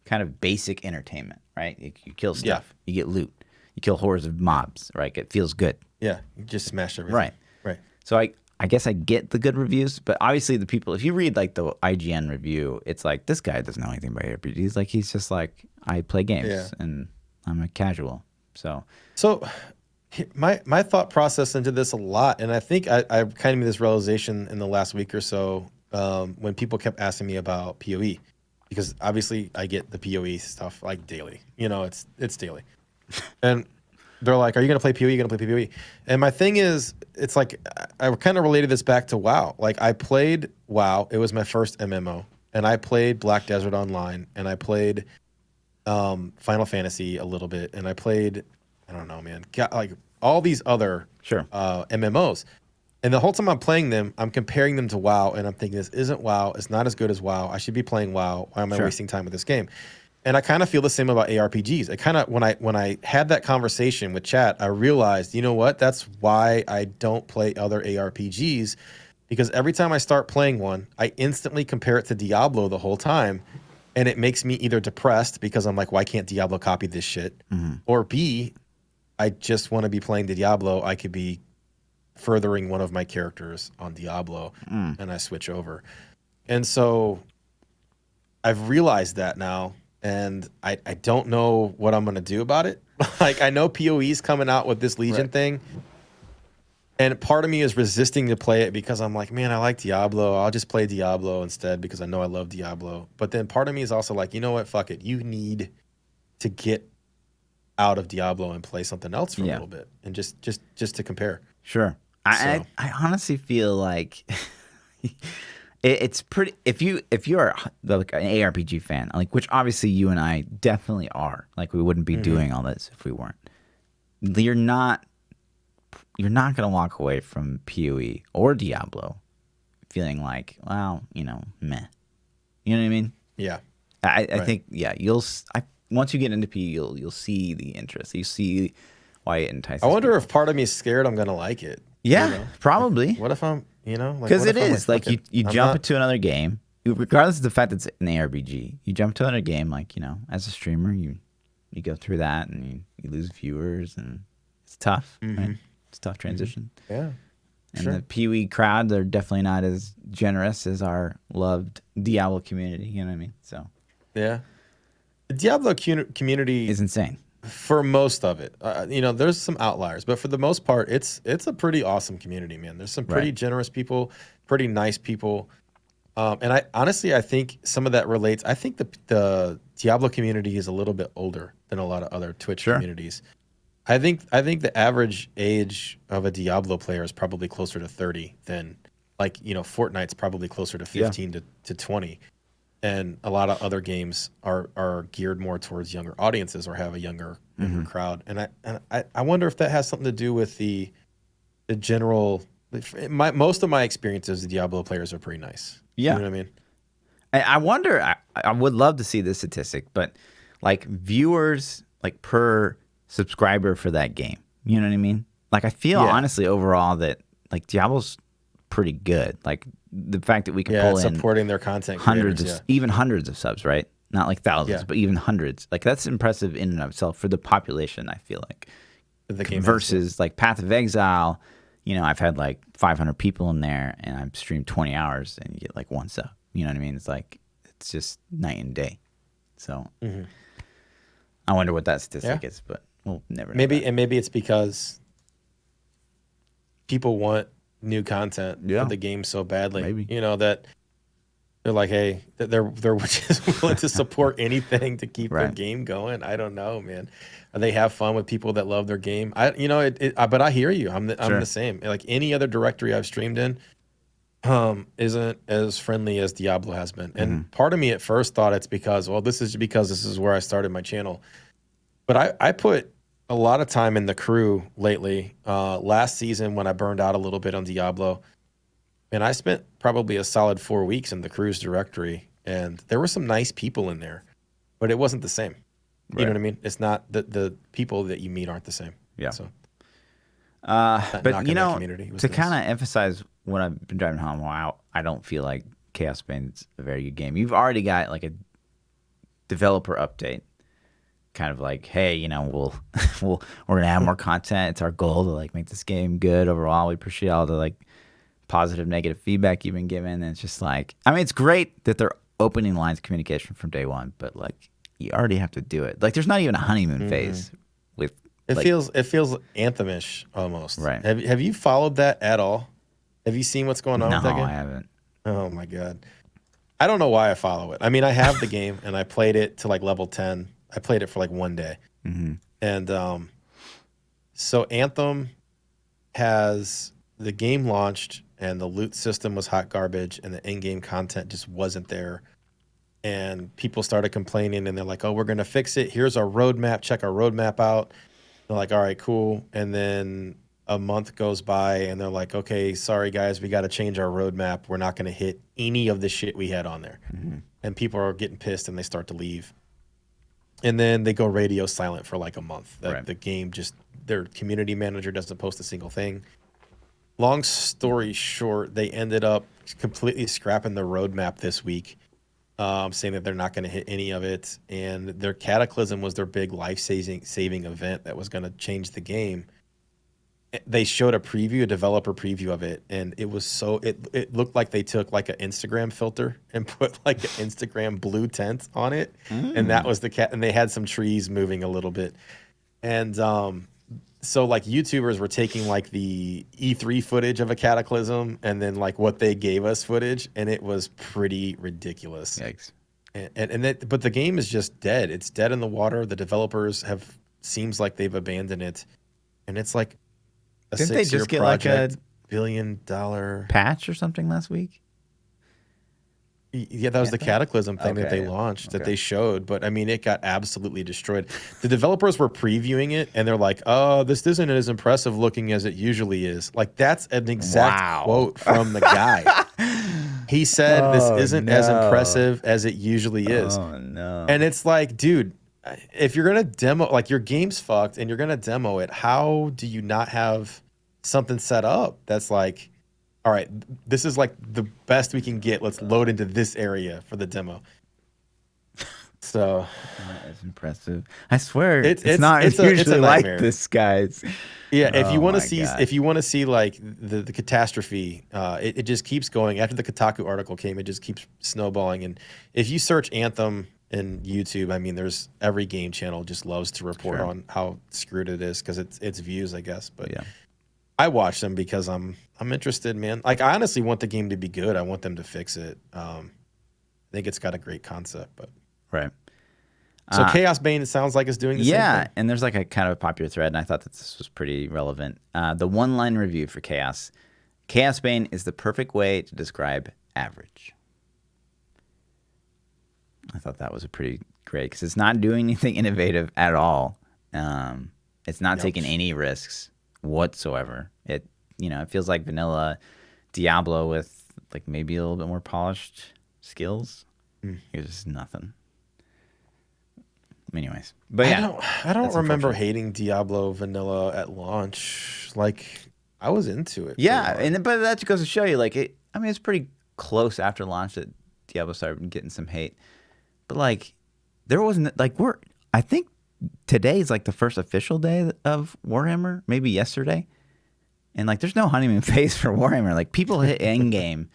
kind of basic entertainment, right? You kill stuff, you get loot, you kill hordes of mobs, right? It feels good. yeah, you just smash everything. Right. So I guess I get the good reviews, but obviously the people, if you read like the IGN review, it's like, this guy doesn't know anything about ARPGs. Like, he's just like, I play games and I'm a casual. So my thought process into this a lot, and I think I kind of made this realization in the last week or so when people kept asking me about PoE, because obviously I get the PoE stuff like daily. It's daily, and they're like, "Are you gonna play PoE? Are you gonna play PoE?" And my thing is, it's like I kind of related this back to WoW. Like, I played WoW; it was my first MMO, and I played Black Desert Online, and I played Final Fantasy a little bit, and I played, I don't know, man, like all these other MMOs. And the whole time I'm playing them, I'm comparing them to WoW, and I'm thinking, this isn't WoW. It's not as good as WoW. I should be playing WoW. Why am I wasting time with this game? And I kind of feel the same about ARPGs. I kind of, when I had that conversation with chat, I realized, you know what? That's why I don't play other ARPGs, because every time I start playing one, I instantly compare it to Diablo the whole time. And it makes me either depressed because I'm like, why can't Diablo copy this shit? Or B, I just want to be playing the Diablo. I could be furthering one of my characters on Diablo and I switch over. And so I've realized that now, and I don't know what I'm going to do about it. Like, I know PoE's coming out with this Legion thing, and part of me is resisting to play it because I'm like, man, I like Diablo. I'll just play Diablo instead because I know I love Diablo. But then part of me is also like, you know what? Fuck it. You need to get out of Diablo and play something else for a little bit, and just to compare. Sure. I honestly feel like it's pretty. If you are like an ARPG fan, like, which obviously you and I definitely are, like, we wouldn't be doing all this if we weren't. You're not going to walk away from PoE or Diablo feeling like, well, meh. You know what I mean? Yeah. I think once you get into PoE, you'll see the interest. You see why it entices. I wonder if part of me is scared I'm gonna like it. Yeah, probably. What if I'm, because it is like you jump into another game, regardless of the fact that it's an ARPG. You jump to another game, like, as a streamer, you go through that and you lose viewers, and it's tough. Right? It's a tough transition. Yeah. And the PoE crowd, they're definitely not as generous as our loved Diablo community. You know what I mean? So yeah, the Diablo community is insane. For most of it, there's some outliers, but for the most part, it's a pretty awesome community, man. There's some pretty generous people, pretty nice people, and I think some of that relates. I think the Diablo community is a little bit older than a lot of other Twitch communities. I think the average age of a Diablo player is probably closer to 30 than, like, Fortnite's probably closer to 15 to 20. And a lot of other games are geared more towards younger audiences or have a younger crowd. And I wonder if that has something to do with the general. Most of my experiences, the Diablo players are pretty nice. Yeah, you know what I mean. I wonder. I would love to see this statistic, but like viewers, like per subscriber for that game. You know what I mean? Like, I feel honestly overall that like Diablo's pretty good. Like, the fact that we can pull in supporting their content even hundreds of subs, right? Not like thousands, but even hundreds. Like, that's impressive in and of itself for the population, I feel like. The game versus like Path of Exile, I've had like 500 people in there and I've streamed 20 hours and you get like one sub. You know what I mean? It's like, it's just night and day. So I wonder what that statistic is, but we'll never know. Maybe it's because people want new content Yeah. for the game so badly. Maybe. You know, that they're like, hey, that they're just willing to support anything to keep their Right. game going. I don't know, man. They have fun with people that love their game. But I hear you. I'm Sure. the same. Like any other directory I've streamed in, isn't as friendly as Diablo has been. And part of me at first thought it's because this is where I started my channel. But I put a lot of time in the crew lately. Last season when I burned out a little bit on Diablo, and I spent probably a solid 4 weeks in the crew's directory, and there were some nice people in there, but it wasn't the same. You know what I mean? It's not the people that you meet aren't the same. Yeah. So, But knocking that community. It was to nice. kind of emphasize what I've been driving home, I don't feel like Chaosbane is a very good game. You've already got like a developer update, kind of like, hey, you know, we're gonna have more content. It's our goal to like make this game good overall. We appreciate all the like positive, negative feedback you've been given. And it's just like, I mean, it's great that they're opening lines of communication from day one, but like, you already have to do it. Like, there's not even a honeymoon phase with. It like, feels Anthem-ish almost. Right. Have you followed that at all? Have you seen what's going on with that No, game? I haven't. Oh my god. I don't know why I follow it. I mean, I have the game and I played it to like level 10. I played it for like 1 day. And so Anthem has the game launched and the loot system was hot garbage and the in-game content just wasn't there. And people started complaining and they're like, oh, we're going to fix it. Here's our roadmap. Check our roadmap out. They're like, all right, cool. And then a month goes by and they're like, okay, sorry guys, we got to change our roadmap. We're not going to hit any of the shit we had on there. And people are getting pissed and they start to leave. And then they go radio silent for like a month. The game just, their community manager doesn't post a single thing. Long story short, they ended up completely scrapping the roadmap this week, saying that they're not going to hit any of it. And their Cataclysm was their big life-saving event that was going to change the game. They showed a developer preview of it, and it was it looked like they took like an Instagram filter and put like an Instagram blue tent on it, and that was and they had some trees moving a little bit, and so like YouTubers were taking like the E3 footage of a Cataclysm and then like what they gave us footage, and it was pretty ridiculous. Yikes. But the game is just dead. It's dead in the water. The developers seems like they've abandoned it, and it's like a Didn't they 6-year just get project, like $1 billion patch or something last week? Yeah, that was the Cataclysm thing that they Okay, launched, that they showed. But I mean, it got absolutely destroyed. The developers were previewing it, and they're like, "Oh, this isn't as impressive looking as it usually is." Like that's an exact quote from the guy. He said, "This isn't as impressive as it usually is." Oh no! And it's like, dude, if you're gonna demo, like your game's fucked, and you're gonna demo it, how do you not have something set up that's like, all right, this is like the best we can get. Let's load into this area for the demo. So it's impressive. I swear, it's usually a like this, guys. Yeah, if you want to see like the catastrophe, it just keeps going. After the Kotaku article came, it just keeps snowballing. And if you search Anthem in YouTube, I mean, there's every game channel just loves to report on how screwed it is because it's views, I guess. But yeah. I watch them because I'm interested, man. Like I honestly want the game to be good. I want them to fix it. I think it's got a great concept, but right. So Chaosbane, it sounds like it's doing the same thing. And there's like a kind of a popular thread, and I thought that this was pretty relevant. The one-line review for Chaos: Chaosbane is the perfect way to describe average. I thought that was a pretty great because it's not doing anything innovative at all. It's not taking any risks whatsoever. It feels like vanilla Diablo with like maybe a little bit more polished skills. Here's just nothing. Anyways, but yeah, I don't remember hating Diablo vanilla at launch. Like I was into it. Yeah, but that goes to show you, like I mean, it's pretty close after launch that Diablo started getting some hate. But like, there wasn't like I think today is like the first official day of Warhammer, maybe yesterday. And like, there's no honeymoon phase for Warhammer. Like, people hit Endgame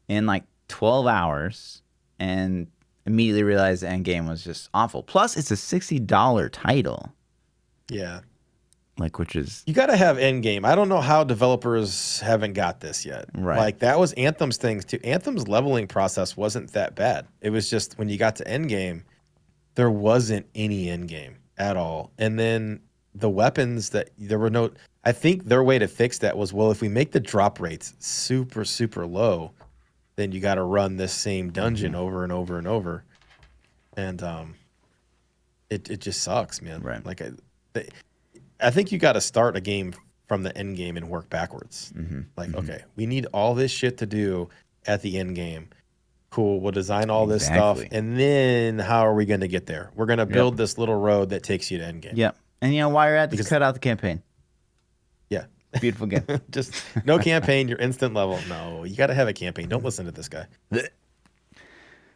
in like 12 hours and immediately realized the Endgame was just awful. Plus, it's a $60 title. Yeah. like, which is You got to have Endgame. I don't know how developers haven't got this yet. Right. Like that was Anthem's thing too. Anthem's leveling process wasn't that bad. It was just when you got to Endgame, there wasn't any Endgame at all. And then the weapons that there were no. I think their way to fix that was, well, if we make the drop rates super, super low, then you got to run this same dungeon over and over and over. And it just sucks, man. Right. Like I think you got to start a game from the end game and work backwards. Like, okay, we need all this shit to do at the end game. Cool, we'll design all this stuff, and then how are we going to get there? We're going to build this little road that takes you to end game. Yep. And you know while you're at this, cut out the campaign. Yeah. Beautiful game. Just no campaign, you're instant level. No, you got to have a campaign. Don't listen to this guy.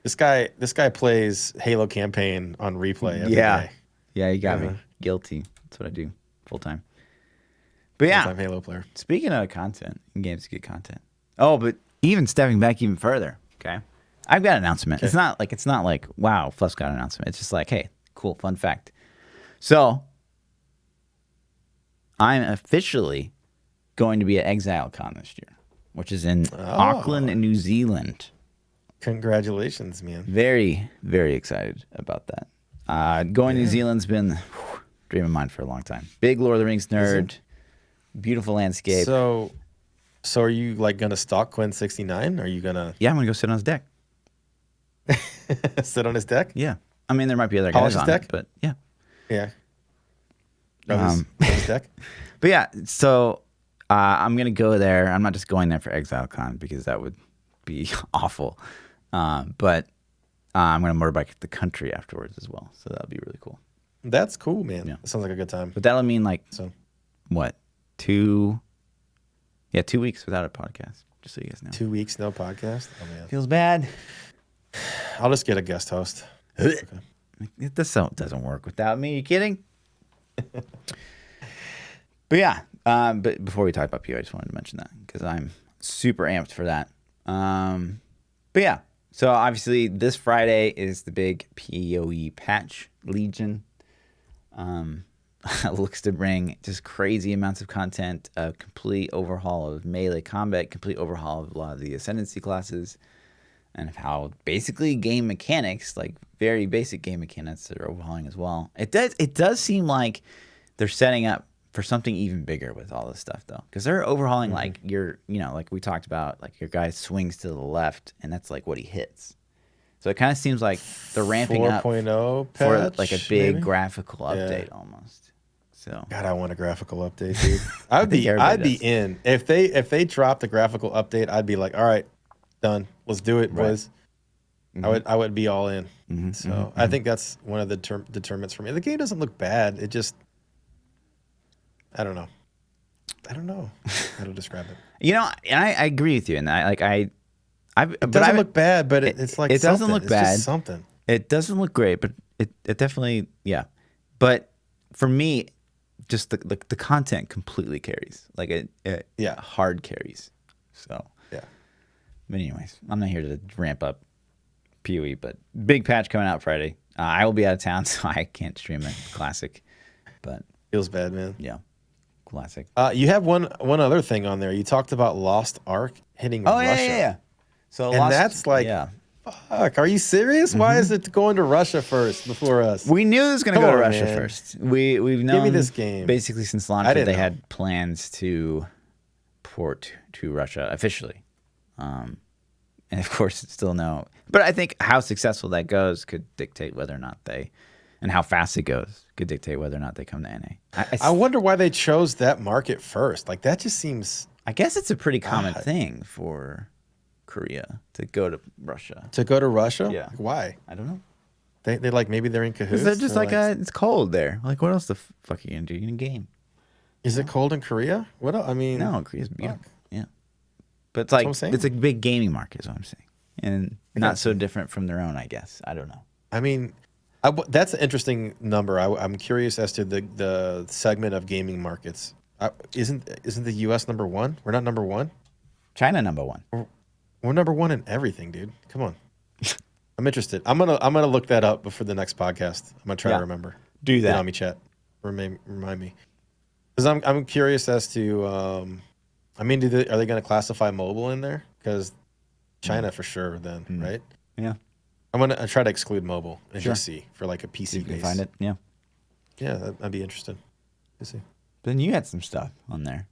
This guy plays Halo campaign on replay every day. Yeah, you got me. Guilty. That's what I do full time. But yeah, full-time Halo player. Speaking of content, games get content. Oh, but even stepping back even further, okay? I've got an announcement. Okay. It's not like wow, Fluff's got an announcement. It's just like, hey, cool, fun fact. So I'm officially going to be at ExileCon this year, which is in Auckland, New Zealand. Congratulations, man. Very, very excited about that. Going to New Zealand's been a dream of mine for a long time. Big Lord of the Rings nerd. Beautiful landscape. So are you like going to stalk Quinn 69? Are you going to... Yeah, I'm going to go sit on his deck. Sit on his deck? Yeah. I mean, there might be other guys on it, but yeah. Yeah. His deck? But yeah, so I'm going to go there. I'm not just going there for ExileCon because that would be awful. But I'm going to motorbike the country afterwards as well. So that'll be really cool. That's cool, man. Yeah. That sounds like a good time. But that'll mean like, what? 2 weeks without a podcast, just so you guys know. 2 weeks, no podcast? Oh, man. Feels bad. I'll just get a guest host. Okay. It doesn't work without me. Are you kidding? But yeah, but before we talk about PO, I just wanted to mention that because I'm super amped for that. But yeah, so obviously this Friday is the big PoE patch Legion. Looks to bring just crazy amounts of content, a complete overhaul of melee combat, complete overhaul of a lot of the ascendancy classes, and of how basically game mechanics, like very basic game mechanics, are overhauling as well. It does seem like they're setting up for something even bigger with all this stuff, though, because they're overhauling like like we talked about, like your guy swings to the left, and that's like what he hits. So it kind of seems like they're ramping up 4.0 for like a big graphical update almost. So God, I want a graphical update, dude. I'd be in if they dropped the graphical update. I'd be like, all right, done. Let's do it, boys. I would be all in. I think that's one of the determinants for me. The game doesn't look bad. It just, I don't know how to describe it. You know, and I agree with you, and it doesn't look bad, but it's like it something. Doesn't look it's bad. Just something. It doesn't look great, but it definitely But for me, just the content completely carries. Like it hard carries. So yeah. But anyways, I'm not here to ramp up PoE, but big patch coming out Friday. I will be out of town, so I can't stream it. Classic, but feels bad, man. Yeah, classic. You have one other thing on there. You talked about Lost Ark hitting Russia. Yeah. So that's like, fuck. Are you serious? Why is it going to Russia first before us? We knew it was going to go to Russia first. We've known. Give me this game. Basically since launch that they had plans to port to Russia officially. And of course, it's still no. But I think how successful that goes could dictate whether or not and how fast it goes could dictate whether or not they come to NA. I wonder why they chose that market first. Like, that just seems... I guess it's a pretty common thing for Korea to go to Russia. To go to Russia? Yeah. Why? I don't know. They like, maybe they're in cahoots? They're just it's cold there. Like, what else the fuck are you going to do? You're in a game. Is it cold in Korea? What else? I mean... No, Korea's beautiful. Fuck. Yeah. But it's like, it's a big gaming market is what I'm saying. And not so different from their own, I guess. I don't know. I mean, that's an interesting number. I'm curious as to the segment of gaming markets. Isn't the U.S. number one? We're not number one? China number one. We're number one in everything, dude. Come on. I'm interested. I'm gonna look that up before the next podcast. I'm gonna try to remember. Do that. Get on me, chat. Remind me. Because I'm curious as to, I mean, are they going to classify mobile in there? Because China for sure, then, right? Yeah. I'm gonna try to exclude mobile and Sure. just see for like a See PC if you can base. find it. Yeah. Yeah, I'd be interested to see. Then you had some stuff on there.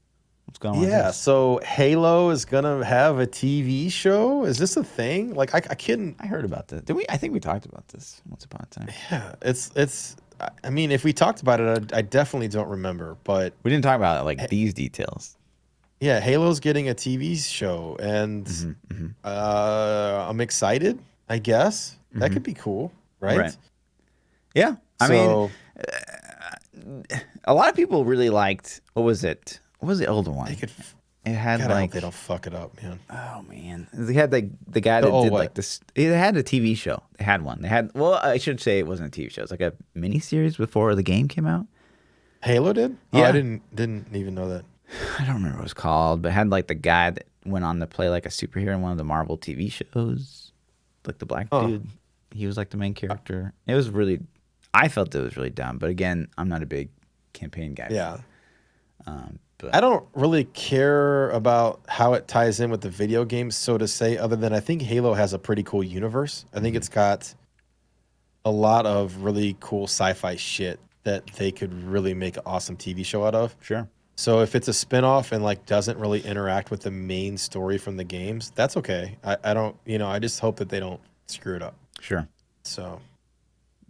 What's going on with Yeah, this? so Halo is gonna have a TV show. Is this a thing? Like I couldn't. I heard about this. Did we? I think we talked about this once upon a time. Yeah, it's. I mean, if we talked about it, I definitely don't remember. But We didn't talk about like these details. yeah, Halo's getting a TV show, and I'm excited. I guess that could be cool, right? Right. Yeah. I So, mean, a lot of people really liked. What was it? What was the older one? they could. It had God, I hope like. they don't fuck it up, man. Oh man, they had like the guy that Oh, did what? like this. They had a TV show. They had one. They had. Well, I should say it wasn't a TV show. It's like a mini series before the game came out. Halo did? Oh, Yeah. I didn't even know that. I don't remember what it was called, but it had like the guy that went on to play like a superhero in one of the Marvel TV shows, like the black dude. He was like the main character. It was really, I felt it was really dumb. But again, I'm not a big campaign guy. Yeah. But I don't really care about how it ties in with the video games, so to say, other than I think Halo has a pretty cool universe. I think it's got a lot of really cool sci-fi shit that they could really make an awesome TV show out of. sure, So if it's a spin-off and like doesn't really interact with the main story from the games, that's okay. I don't, I just hope that they don't screw it up. sure. So,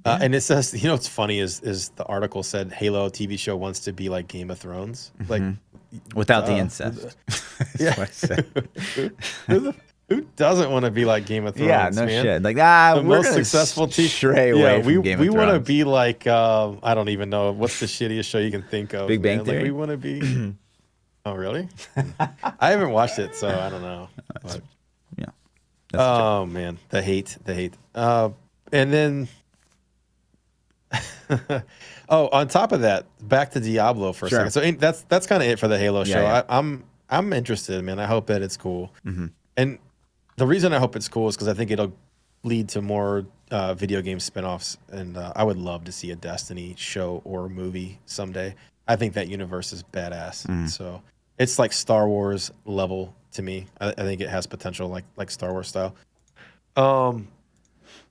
and it says, what's funny is the article said Halo TV show wants to be like Game of Thrones, like Without the incest. That's yeah. what I said. who doesn't want to be like Game of Thrones? Yeah, no man? shit. Like The we're most gonna successful stray away we from Game we of want to Thrones. be like I don't even know what's the shittiest show you can think of. Big Bang man. Theory? Like, we want to be. Oh really? I haven't watched it, so I don't know. But, Yeah. That's oh man, the hate. And then. Oh, on top of that, back to Diablo for a Sure. second. So that's kind of it for the Halo show. yeah. I'm interested, man. I hope that it's cool. And the reason I hope it's cool is because I think it'll lead to more video game spinoffs, and I would love to see a Destiny show or movie someday. I think that universe is badass. So it's like Star Wars level to me. I think it has potential, like Star Wars style.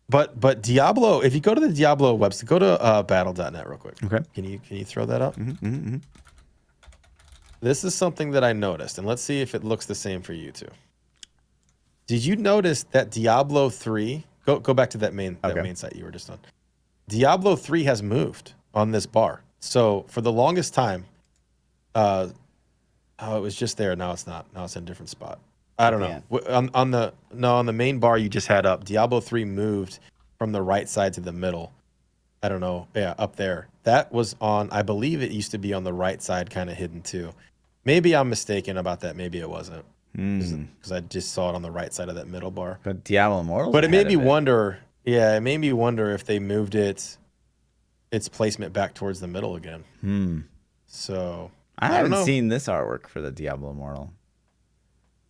But Diablo, if you go to the Diablo website, go to battle.net real quick. Okay. Can you throw that up? This is something that I noticed, and let's see if it looks the same for you too. Did you notice that Diablo 3? Go back to that main site you were just on. Diablo 3 has moved on this bar. So for the longest time, it was just there. Now it's not. Now it's in a different spot. I don't know. On the main bar you just had up, Diablo 3 moved from the right side to the middle. I don't know. Yeah, up there. That was on, I believe it used to be on the right side, kind of hidden too. Maybe I'm mistaken about that. Maybe it wasn't. Because I just saw it on the right side of that middle bar. But Diablo Immortal. But it made me wonder. Yeah, it made me wonder if they moved its placement back towards the middle again. So I don't haven't know. seen this artwork for the Diablo Immortal.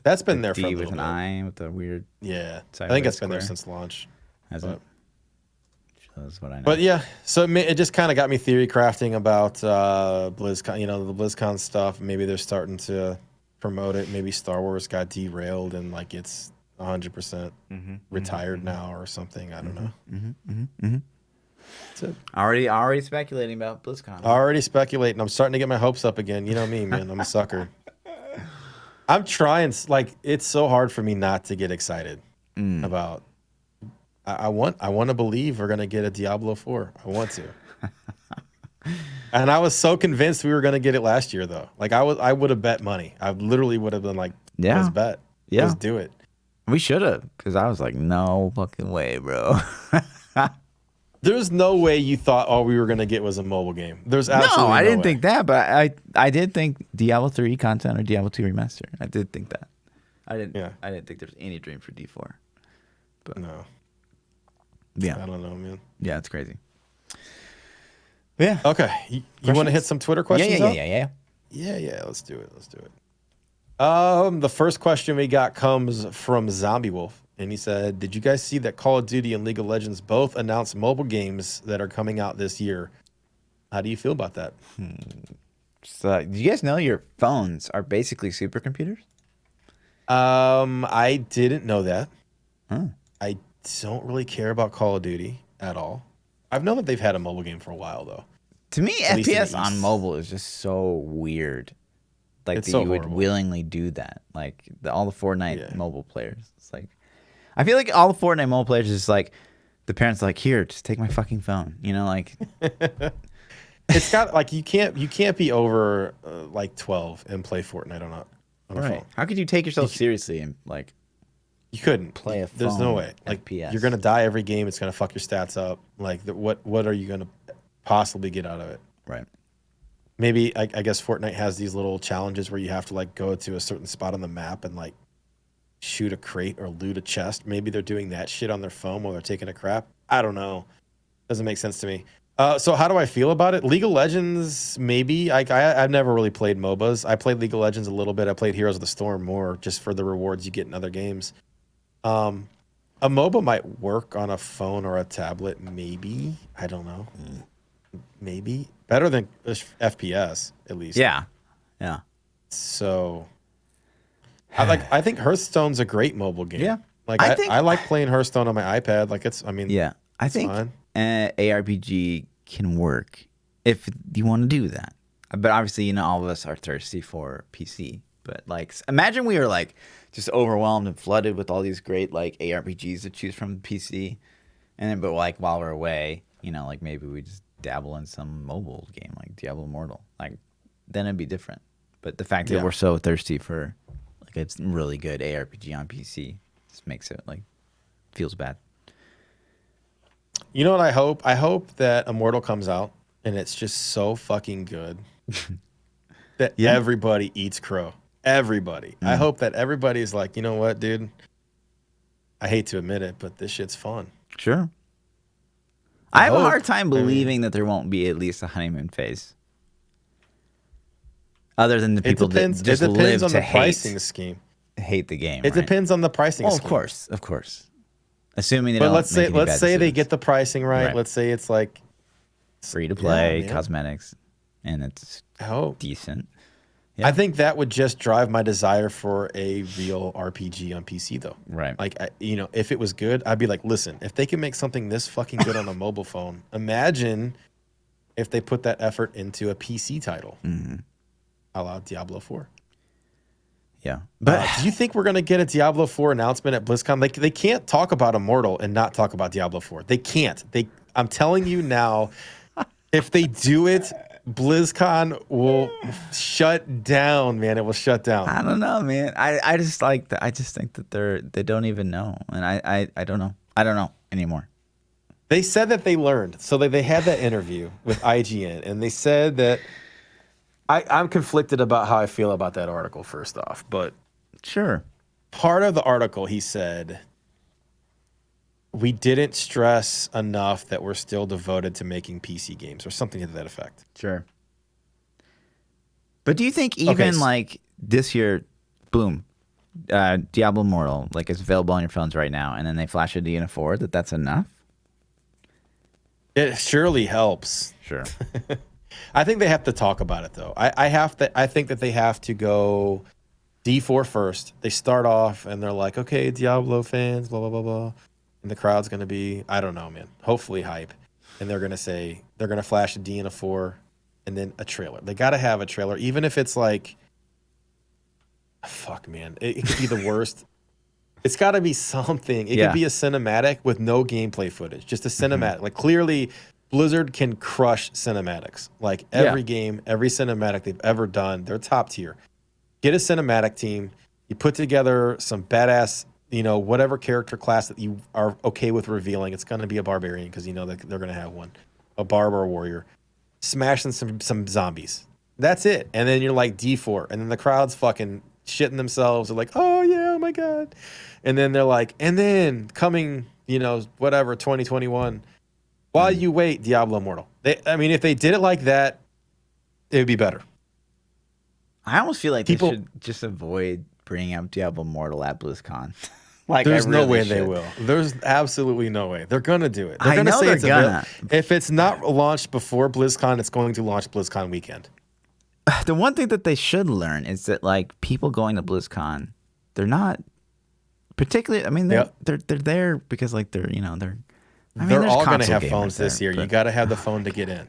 That's been there for a D little with an bit. eye with the weird. Yeah, I sideways think it's been there square. since launch. Has But- it? Shows what I know. But yeah, so it just kind of got me theory crafting about BlizzCon, the BlizzCon stuff. Maybe they're starting to promote it. Maybe Star Wars got derailed and like it's 100% retired now or something. I don't know. That's it. already speculating about BlizzCon. Already speculating. I'm starting to get my hopes up again. You know me, man. I'm a sucker. I'm trying. Like it's so hard for me not to get excited about. I want to believe we're gonna get a Diablo 4. I want to. And I was so convinced we were gonna get it last year, though. Like I would have bet money. I literally would have been like, Yeah. let's bet. Yeah. Let's do it. We should have, because I was like, no fucking way, bro. There's no way you thought all we were gonna get was a mobile game. There's absolutely No, I didn't way. think that, but I did think Diablo 3 content or Diablo 2 remaster. I did think that. I didn't think there's any dream for D4. No, Yeah. I don't know, man. Yeah, it's crazy. Yeah. Okay, you want to hit some Twitter questions? Yeah. Yeah, let's do it. The first question we got comes from Zombie Wolf, and he said, "Did you guys see that Call of Duty and League of Legends both announced mobile games that are coming out this year? How do you feel about that?" So, do you guys know your phones are basically supercomputers? I didn't know that. Huh. I don't really care about Call of Duty at all. I've known that they've had a mobile game for a while though. To me, At least in the FPS on East. mobile is just so weird. Like It's that so you would horrible. willingly do that. Like all the Fortnite Yeah. mobile players. It's like, I feel like all the Fortnite mobile players is like, the parents are like, here, just take my fucking phone. You know, like, It's got like you can't be over like 12 and play Fortnite on a phone. How could you take yourself seriously and like You couldn't play a phone? There's no way. Like FPS. you're gonna die every game. It's gonna fuck your stats up. Like what are you gonna possibly get out of it? Right. Maybe I guess Fortnite has these little challenges where you have to like go to a certain spot on the map and like shoot a crate or loot a chest. Maybe they're doing that shit on their phone while they're taking a crap. I don't know. Doesn't make sense to me. So how do I feel about it? League of Legends, maybe. I've never really played MOBAs. I played League of Legends a little bit. I played Heroes of the Storm more just for the rewards you get in other games. A MOBA might work on a phone or a tablet, maybe. I don't know. Maybe. Better than FPS, at least. Yeah. Yeah. So I think Hearthstone's a great mobile game. Yeah. Like I like playing Hearthstone on my iPad. Like Yeah. I think fine. ARPG can work if you want to do that. But obviously, you know, all of us are thirsty for PC. But like, imagine we were like just overwhelmed and flooded with all these great like ARPGs to choose from PC, and then but like while we're away, you know, like maybe we just dabble in some mobile game like Diablo Immortal. Like then it'd be different. But the fact that Yeah. we're so thirsty for like a really good ARPG on PC just makes it like feels bad. You know what I hope? I hope that Immortal comes out and it's just so fucking good that Yeah. everybody eats crow. Everybody. I hope that everybody's like, you know what, dude? I hate to admit it, but this shit's fun. Sure. I have a hope. hard time believing that there won't be at least a honeymoon phase. Other than the people that just it depends live on to the pricing scheme. hate the game. It right? depends on the pricing Oh, scheme. of course. Assuming they But don't let's say make any bad they decisions. get the pricing right. Right. Let's say it's like free to play, Yeah, man. cosmetics, and it's I hope. decent. Yeah. I think that would just drive my desire for a real RPG on PC, though. Right. Like, if it was good, I'd be like, listen, if they can make something this fucking good on a mobile phone, imagine if they put that effort into a PC title, a la Diablo 4. Yeah. But Do you think we're gonna get a Diablo 4 announcement at BlizzCon? Like, they can't talk about Immortal and not talk about Diablo 4. They can't. I'm telling you now, if they do it, BlizzCon will shut down, man. It will shut down. I don't know, man. I just like that. I just think that they don't even know, and I don't know. I don't know anymore. They said that they learned. So they had that interview with IGN, and they said that I'm conflicted about how I feel about that article, first off. But Sure. part of the article, he said, we didn't stress enough that we're still devoted to making PC games, or something to that effect. Sure. But do you think even Okay, like this year, boom, Diablo Immortal, like it's available on your phones right now, and then they flash it to you in a 4, that's enough? It surely helps. Sure. I think they have to talk about it, though. I think that they have to go D4 first. They start off and they're like, okay, Diablo fans, blah, blah, blah, blah. And the crowd's going to be, I don't know, man, hopefully hype. And they're going to flash a D and a 4 and then a trailer. They got to have a trailer, even if it's like, fuck, man, it could be the worst. It's got to be something. It Yeah. could be a cinematic with no gameplay footage, just a cinematic. Like, clearly, Blizzard can crush cinematics. Like, every game, every cinematic they've ever done, they're top tier. Get a cinematic team. You put together some badass, whatever character class that you are okay with revealing. It's going to be a barbarian because you know that they're going to have one. A barb or a warrior. Smashing some zombies. That's it. And then you're like D4. And then the crowd's fucking shitting themselves. They're like, oh, yeah, oh, my God. And then they're like, and then coming, 2021. While you wait, Diablo Immortal. If they did it like that, it would be better. I almost feel like People- they should just avoid bringing up Diablo Immortal at BlizzCon. Like, There's I no really way they should. will. There's absolutely no way. They're gonna do it. They're I gonna know say they're it's gonna. If it's not launched before BlizzCon, it's going to launch BlizzCon weekend. the one thing that they should learn is that like people going to BlizzCon, they're not particularly. I mean, they're there because like they're they're. I mean, They're there's all going to console have gamers phones this there, year. You but- got to have the phone to get in.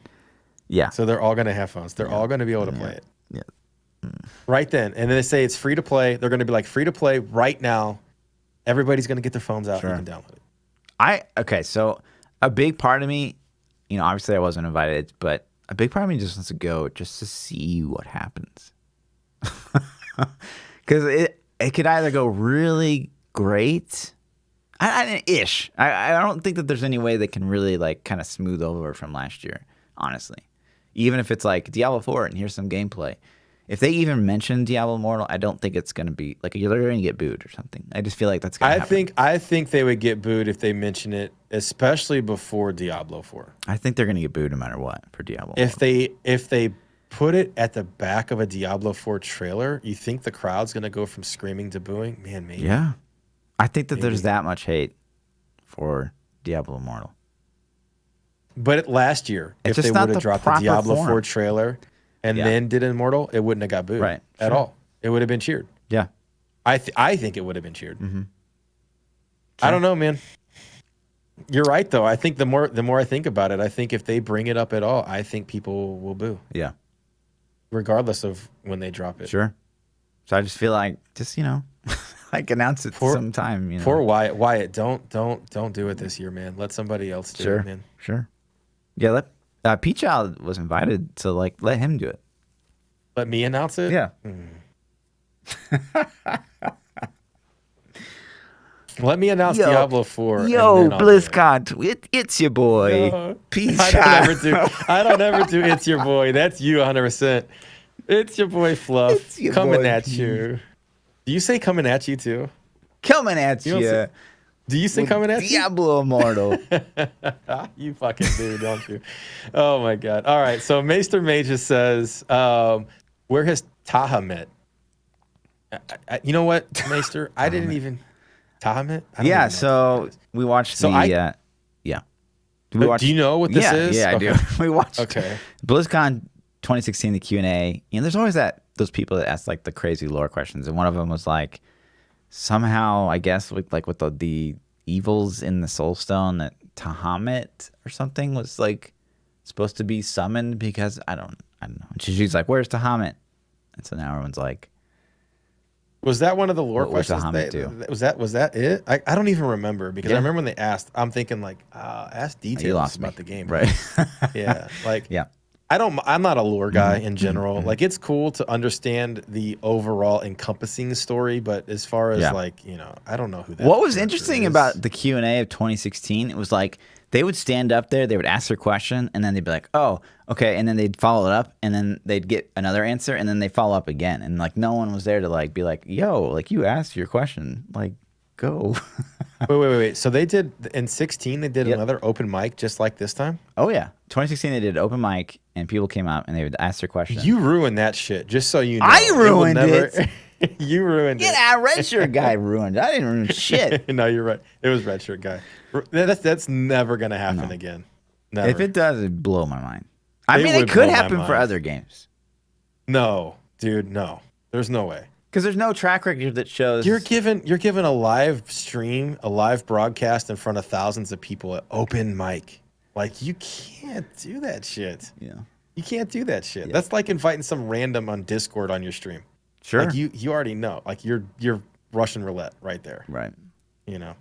Yeah. So they're all going to have phones. They're all going to be able to play it. Yeah. Right then. And then they say it's free to play. They're going to be like free to play right now. Everybody's going to get their phones out. Sure. You can download it. Okay, so a big part of me, obviously I wasn't invited, but a big part of me just wants to go just to see what happens. Because it could either go really great, ish. I don't think that there's any way they can really like kind of smooth over from last year, honestly. Even if it's like Diablo 4 and here's some gameplay. If they even mention Diablo Immortal, I don't think it's going to be like you're going to get booed or something. I just feel like that's going to happen. I think they would get booed if they mention it, especially before Diablo 4. I think they're going to get booed no matter what for Diablo. If they put it at the back of a Diablo 4 trailer, you think the crowd's going to go from screaming to booing? Man, maybe. Yeah. I think that there's that much hate for Diablo Immortal. But last year, It's if they just not would have the dropped the proper Diablo form. 4 trailer and then did Immortal, it wouldn't have got booed Right. at Sure. all. It would have been cheered. Yeah. I think it would have been cheered. Mm-hmm. I don't know, man. You're right, though. I think the more I think about it, I think if they bring it up at all, I think people will boo, Yeah. regardless of when they drop it. Sure. So I just feel like just like announce it sometime. Poor Wyatt. Wyatt, don't do it this year, man. Let somebody else do it, man. Sure. Yeah. ThaPChild was invited to let him do it. Let me announce it. Yeah. Let me announce Diablo 4. Yo, and then I'll do it. BlizzCon, it's your boy. No. Peace I don't ever do it's your boy. That's you 100%. It's your boy Fluff. It's your coming boy at P. you. Do you say coming at you too? Coming at You don't you. say- Do you say coming at you? Diablo Immortal. You fucking do, don't you? Oh my god. All right. So Maester Mages says, where has Taha met? You know what, Maester? I didn't even Taha met? I don't even Yeah, know so what that is. we watched So yeah. Do you know what this is? Yeah, Okay. I do. We watched Okay. BlizzCon 2016, the Q&A. There's always those people that ask like the crazy lore questions, and one of them was like, somehow I guess with the evils in the Soulstone that Tahamit or something was like supposed to be summoned because I don't know. And she's like, "Where's Tahamit?" And so now everyone's like, Was that one of the lore What was questions? Tahamit do? Was that it? I don't even remember because I Yeah. remember when they asked. I'm thinking like, ask details lost about me. the game, right? Yeah, like Yeah. I'm not a lore guy in general. Like it's cool to understand the overall encompassing story, but as far as Yeah. I don't know who that. What was character interesting is. about the Q&A of 2016, it was like they would stand up there, they would ask their question, and then they'd be like, "Oh, okay," and then they'd follow it up, and then they'd get another answer, and then they follow up again, and like no one was there to like be like, "Yo, like you asked your question, like go." Wait. So they did in 16. They did Yep. another open mic just like this time. Oh yeah, 2016 they did open mic, and people came out and they would ask their question. You ruined that shit. Just so you know, I ruined it. You ruined it. Yeah, red shirt guy ruined. I didn't ruin shit. No, you're right. It was red shirt guy. That's never gonna happen again. Never. If it does, it'd blow my mind. I It mean, would it could blow my happen for mind. other games No, dude, no. There's no way. because there's no track record that shows. You're given a live stream, a live broadcast in front of thousands of people at open mic. Like you can't do that shit. Yeah. You can't do that shit. That's like inviting some random on Discord on your stream. Sure. Like you already know. Like you're Russian roulette right there. Right. You know.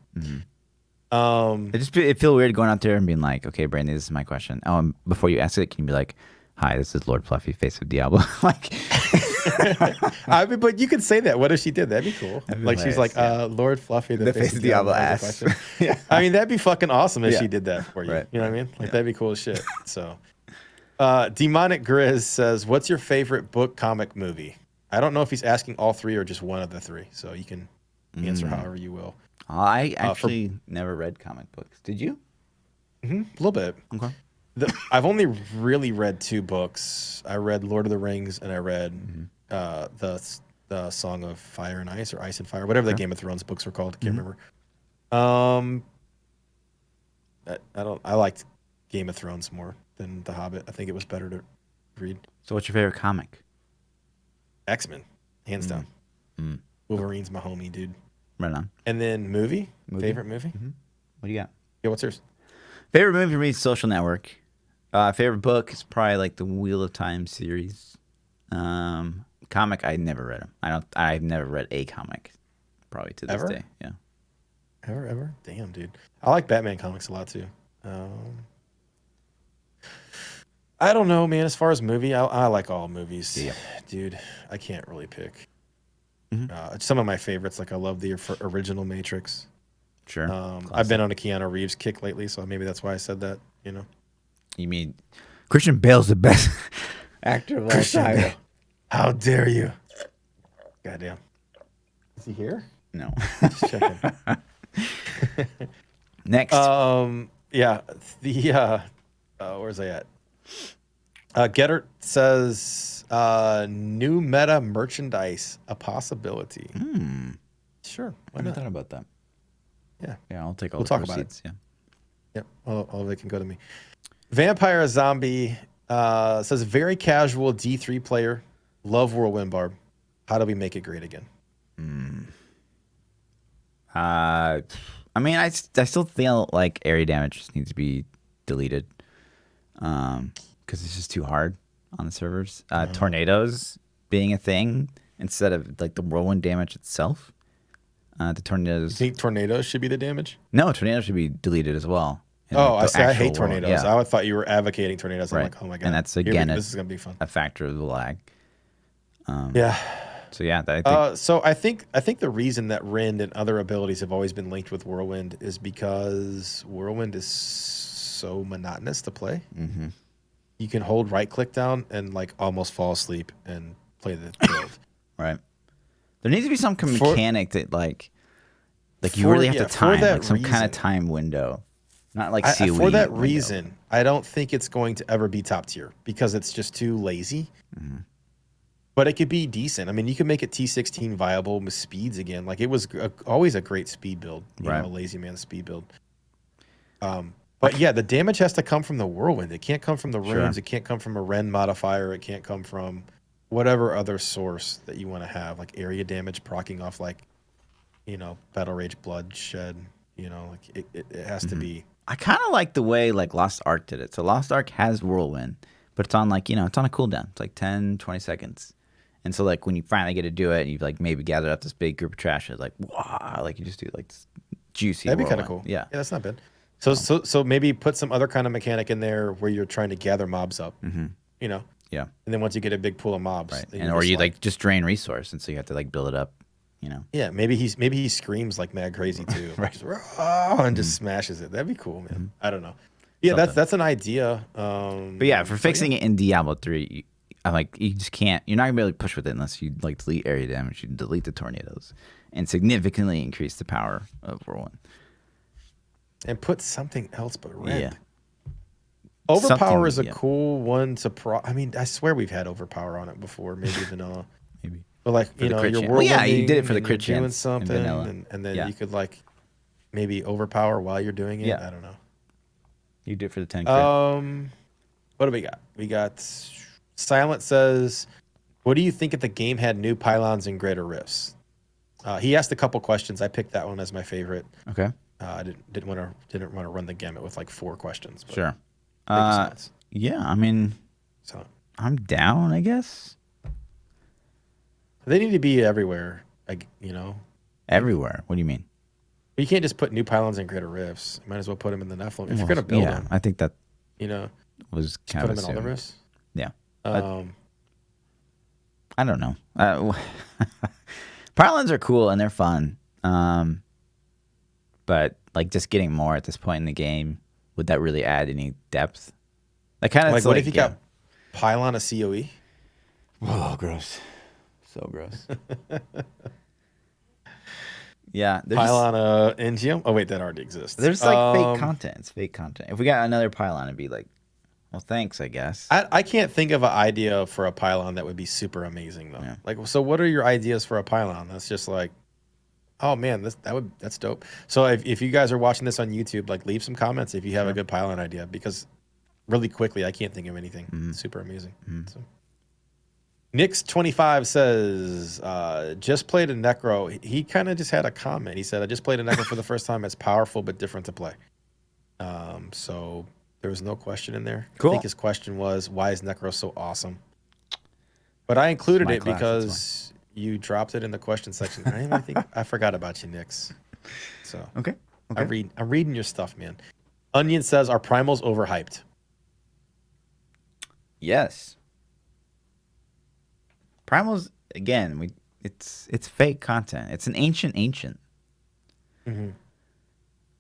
It feel weird going out there and being like, "Okay, Brandy, this is my question." Oh, and before you ask it, can you be like, "Hi, this is Lord Fluffy, face of Diablo." Like, I mean, but you could say that. What if she did? That'd be cool. That'd be Like she's like, hilarious, Lord Fluffy, the face of Diablo has a ass. question. Yeah. I mean, that'd be fucking awesome if Yeah. she did that for you. Right, You know what I mean? Like that'd be cool as shit. So, Demonic Grizz says, "What's your favorite book, comic, movie?" I don't know if he's asking all three or just one of the three, so you can answer however you will. I actually never read comic books. Did you? A little bit. Okay. I've only really read two books. I read Lord of the Rings and I read the Song of Fire and Ice or Ice and Fire, whatever the Game of Thrones books were called. I can't remember. I liked Game of Thrones more than The Hobbit. I think it was better to read. So, what's your favorite comic? X-Men, hands down. Mm. Wolverine's my homie, dude. Right on. And then movie? Favorite movie? Mm-hmm. What do you got? Yeah, what's yours? Favorite movie for me is Social Network. Favorite book is probably like the Wheel of Time series. Comic, I never read them. I've never read a comic, probably to this Ever? day. Yeah. Ever? Damn, dude. I like Batman comics a lot too. I don't know, man. As far as movie, I like all movies. Yeah. Dude, I can't really pick. Mm-hmm. Some of my favorites, like I love the original Matrix. Sure. I've been on a Keanu Reeves kick lately, so maybe that's why I said that. You know, You mean Christian Bale's the best actor of all Christian time? Bale. How dare you? Goddamn. Is he here? No. Just checking. Next. Yeah. The where's I at? Gettert says new meta merchandise a possibility. Sure. I never thought about that. Yeah. Yeah, I'll take all We'll the talk about proceeds. Yeah. Yep. All of it can go to me. Vampire Zombie says very casual D3 player. Love Whirlwind Barb. How do we make it great again? I mean, I still feel like area damage just needs to be deleted because it's just too hard on the servers. Tornadoes being a thing instead of like the whirlwind damage itself. The You tornadoes. think tornadoes should be the damage? No, tornadoes should be deleted as well. in, Oh, like, I the see. I actual hate tornadoes. world. Yeah. I thought you were advocating tornadoes. I'm Right. like, oh my god. And that's, Here we again, go. a- this is gonna be fun. A factor of the lag. Yeah. So yeah, I think So I think the reason that Rend and other abilities have always been linked with Whirlwind is because Whirlwind is so monotonous to play. Mm-hmm. You can hold right click down and like almost fall asleep and play the build. right. There needs to be some For- mechanic that like you For- really have yeah, to for time that like some kind reason. of time window, not like I, COE for that window. reason, I don't think it's going to ever be top tier because it's just too lazy. Mm-hmm. But it could be decent. I mean, you could make it T16 viable with speeds again. Like it was always a great speed build, Right. a lazy man speed build. But yeah, the damage has to come from the Whirlwind. It can't come from the runes. Sure. It can't come from a Rend modifier. It can't come from whatever other source that you want to have, like area damage procking off, like Battle Rage bloodshed. Like it has to be. I kind of like the way like Lost Ark did it. So Lost Ark has whirlwind, but it's on like it's on a cooldown. It's like 10, 20 seconds. And so like when you finally get to do it, and you've like maybe gathered up this big group of trash, it's like wow, like you just do like this juicy. That'd be kind of whirlwind. cool. Yeah. Yeah, that's not bad. So maybe put some other kind of mechanic in there where you're trying to gather mobs up. Mm-hmm. And Yeah. then once you get a big pool of mobs, Right. then And you're or just you like just drain resource, and so you have to like build it up. yeah, maybe he screams like mad crazy too, Right. Just, "Rah," and just smashes it. That'd be cool, man. I don't know. Yeah, Something. that's an idea. But yeah, for fixing it in Diablo 3, I'm like, you just can't. You're not gonna be able to push with it unless you like delete area damage, you delete the tornadoes, and significantly increase the power of whirlwind. and put something else but Rend. Yeah. Overpower Something, is a yeah. cool one to I mean, I swear we've had Overpower on it before, maybe vanilla. Maybe. But like, For the crit you're chance. Well, yeah, you did it whirlwinding for the and crit you're doing chance in something, vanilla. and then Yeah. you could like maybe overpower while you're doing it. Yeah. I don't know. You do it for the 10 crit. What do we got? We got Silent says, "What do you think if the game had new pylons and greater rifts?" He asked a couple questions. I picked that one as my favorite. Okay. I didn't want to run the gamut with like 4 questions. But Sure. thank you, Silence. Yeah, I mean, So I'm down, I guess. they need to be everywhere. Everywhere. What do you mean? You can't just put new pylons and greater rifts. You might as well put them in the Nephilim if you're gonna build yeah, them. I think that was Just kind put of them in all the assumed. rifts. Yeah. Um, I don't know. Pylons are cool and they're fun. But like just getting more at this point in the game, would that really add any depth? That kind of like what if you got pylon a COE? Oh, gross. So gross. Yeah. There's Pylon NGM? Oh wait, that already exists. there's like fake content. It's fake content. If we got another pylon, it'd be like, well, thanks, I guess. I can't think of an idea for a pylon that would be super amazing though. Yeah. Like, so what are your ideas for a pylon? That's just like, oh man, that's dope. So if you guys are watching this on YouTube, like leave some comments if you have a good pylon idea, because really quickly I can't think of anything super amazing. So. Nix25 says, just played a Necro. He kind of just had a comment. He said, I just played a Necro for the first time. It's powerful but different to play. So there was no question in there. Cool. I think his question was, why is Necro so awesome? But I included my it class, because you dropped it in the question section. I didn't really think I forgot about you, Nix. So Okay. I'm reading your stuff, man. Onion says, are primals overhyped? Yes. Primals again. It's fake content. It's an ancient. Mm-hmm.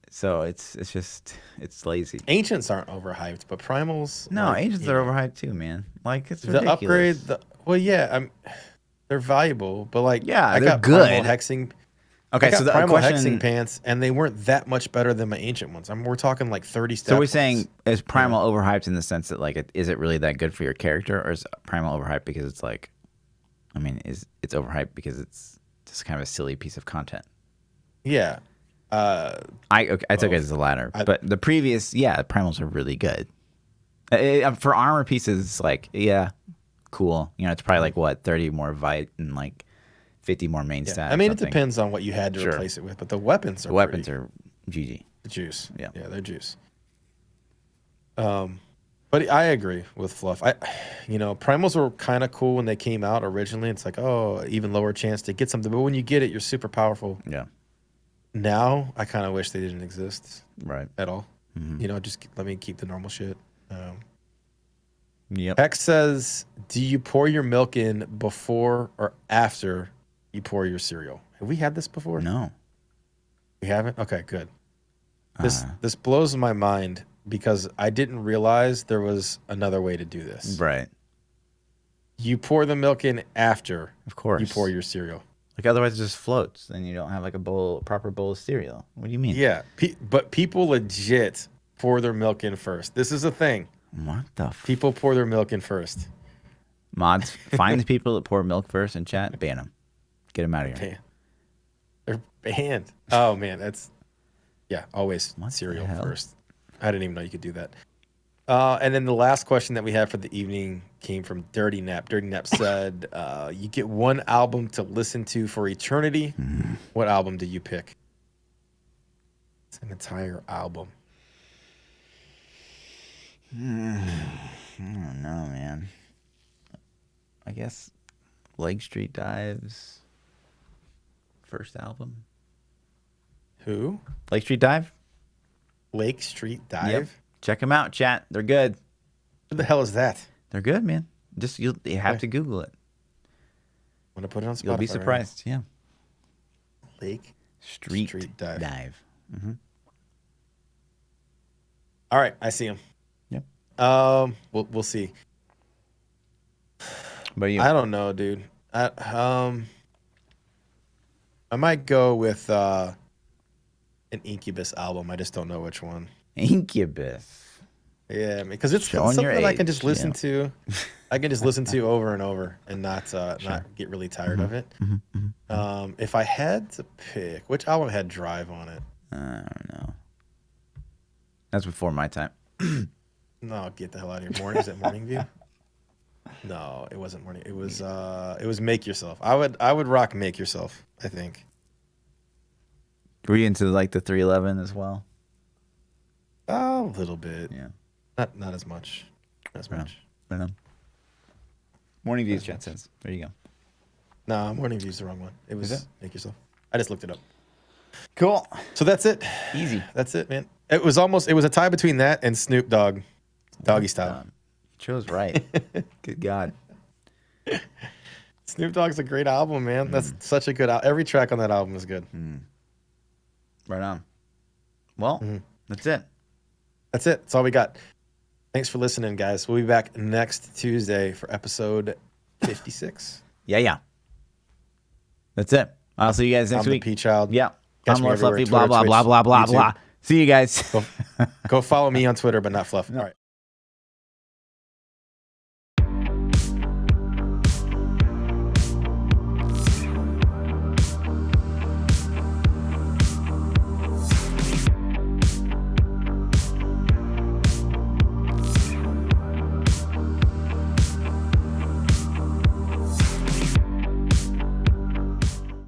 So it's lazy. Ancients aren't overhyped, but primals. No, like, ancients you are know, overhyped too, man. Like it's the ridiculous. upgrade. Well, yeah, they're valuable, but like, Yeah, I they're got good. primal hexing. Okay, I got so the primal question. hexing pants, and they weren't that much better than my ancient ones. We're talking like 30 stats. So we're saying is primal overhyped in the sense that like is it really that good for your character, or is primal overhyped because it's like, I mean, it's overhyped because it's just kind of a silly piece of content? Yeah. I took it as the latter, but the previous, primals are really good. For armor pieces, it's like, yeah, cool. You know, it's probably like what 30 more vite and like 50 more main stat. I mean, it depends on what you had to Sure. replace it with, but the weapons are The weapons are GG. juice. Yeah. Yeah, they're juice. But I agree with Fluff. Primals were kind of cool when they came out originally. It's like, oh, even lower chance to get something, but when you get it, you're super powerful. Yeah. Now, I kind of wish they didn't exist Right. at all. Just let me keep the normal shit. Yep. Hex says, do you pour your milk in before or after you pour your cereal? Have we had this before? No. We haven't? Okay, good. This blows my mind because I didn't realize there was another way to do this. Right. You pour the milk in after Of course. you pour your cereal. Like otherwise it just floats. Then you don't have like proper bowl of cereal. What do you mean? Yeah, but people legit pour their milk in first. This is a thing. What the People pour their milk in first. Mods, find the people that pour milk first in chat, ban them. Get them out of here. They're banned. Oh, man, always What the cereal hell? first. I didn't even know you could do that. And then the last question that we had for the evening came from Dirty Nap. Dirty Nap said, you get one album to listen to for eternity. What album do you pick? It's an entire album. I don't know, man. I guess Lake Street Dive's first album. Who? Lake Street Dive? Lake Street Dive? Yep. Check them out, chat. They're good. Who the hell is that? They're good, man. Just you have to Google it. I'm going to put it on Spotify. You'll be surprised. Yeah. Lake Street Dive. Mm-hmm. All right, I see him. Yep. We'll see. But you, I don't know, dude. I might go with an Incubus album. I just don't know which one. Incubus. Yeah, because it's Showing something your that I can age, just listen to. I can just listen to over and over and not get really tired of it. If I had to pick, which album had Drive on it? I don't know. That's before my time. No, get the hell out of here. Is it Morning View? No, it wasn't Morning. It was Make Yourself. I would rock Make Yourself, I think. Were you into like the 311 as well? A little bit. Yeah. Not as much. Not as Right on. much. Right on. Morning Views chat says. There you go. No, Morning View's the wrong one. It was it? Make Yourself. I just looked it up. Cool. So that's it. Easy. That's it, man. It was a tie between that and Snoop Dogg, Doggy Style. You chose right. Good God. Snoop Dogg's a great album, man. That's such a good album. Every track on that album is good. Right on. Well, that's it. That's it. That's all we got. Thanks for listening, guys. We'll be back next Tuesday for episode 56. Yeah. That's it. I'll see you guys next I'm week. the ThaPChild. Yeah. Catch I'm me more everywhere, fluffy. Twitter, Blah, blah, Twitch, blah, blah, blah, YouTube. blah. See you guys. Go follow me on Twitter, but not Fluff. All right.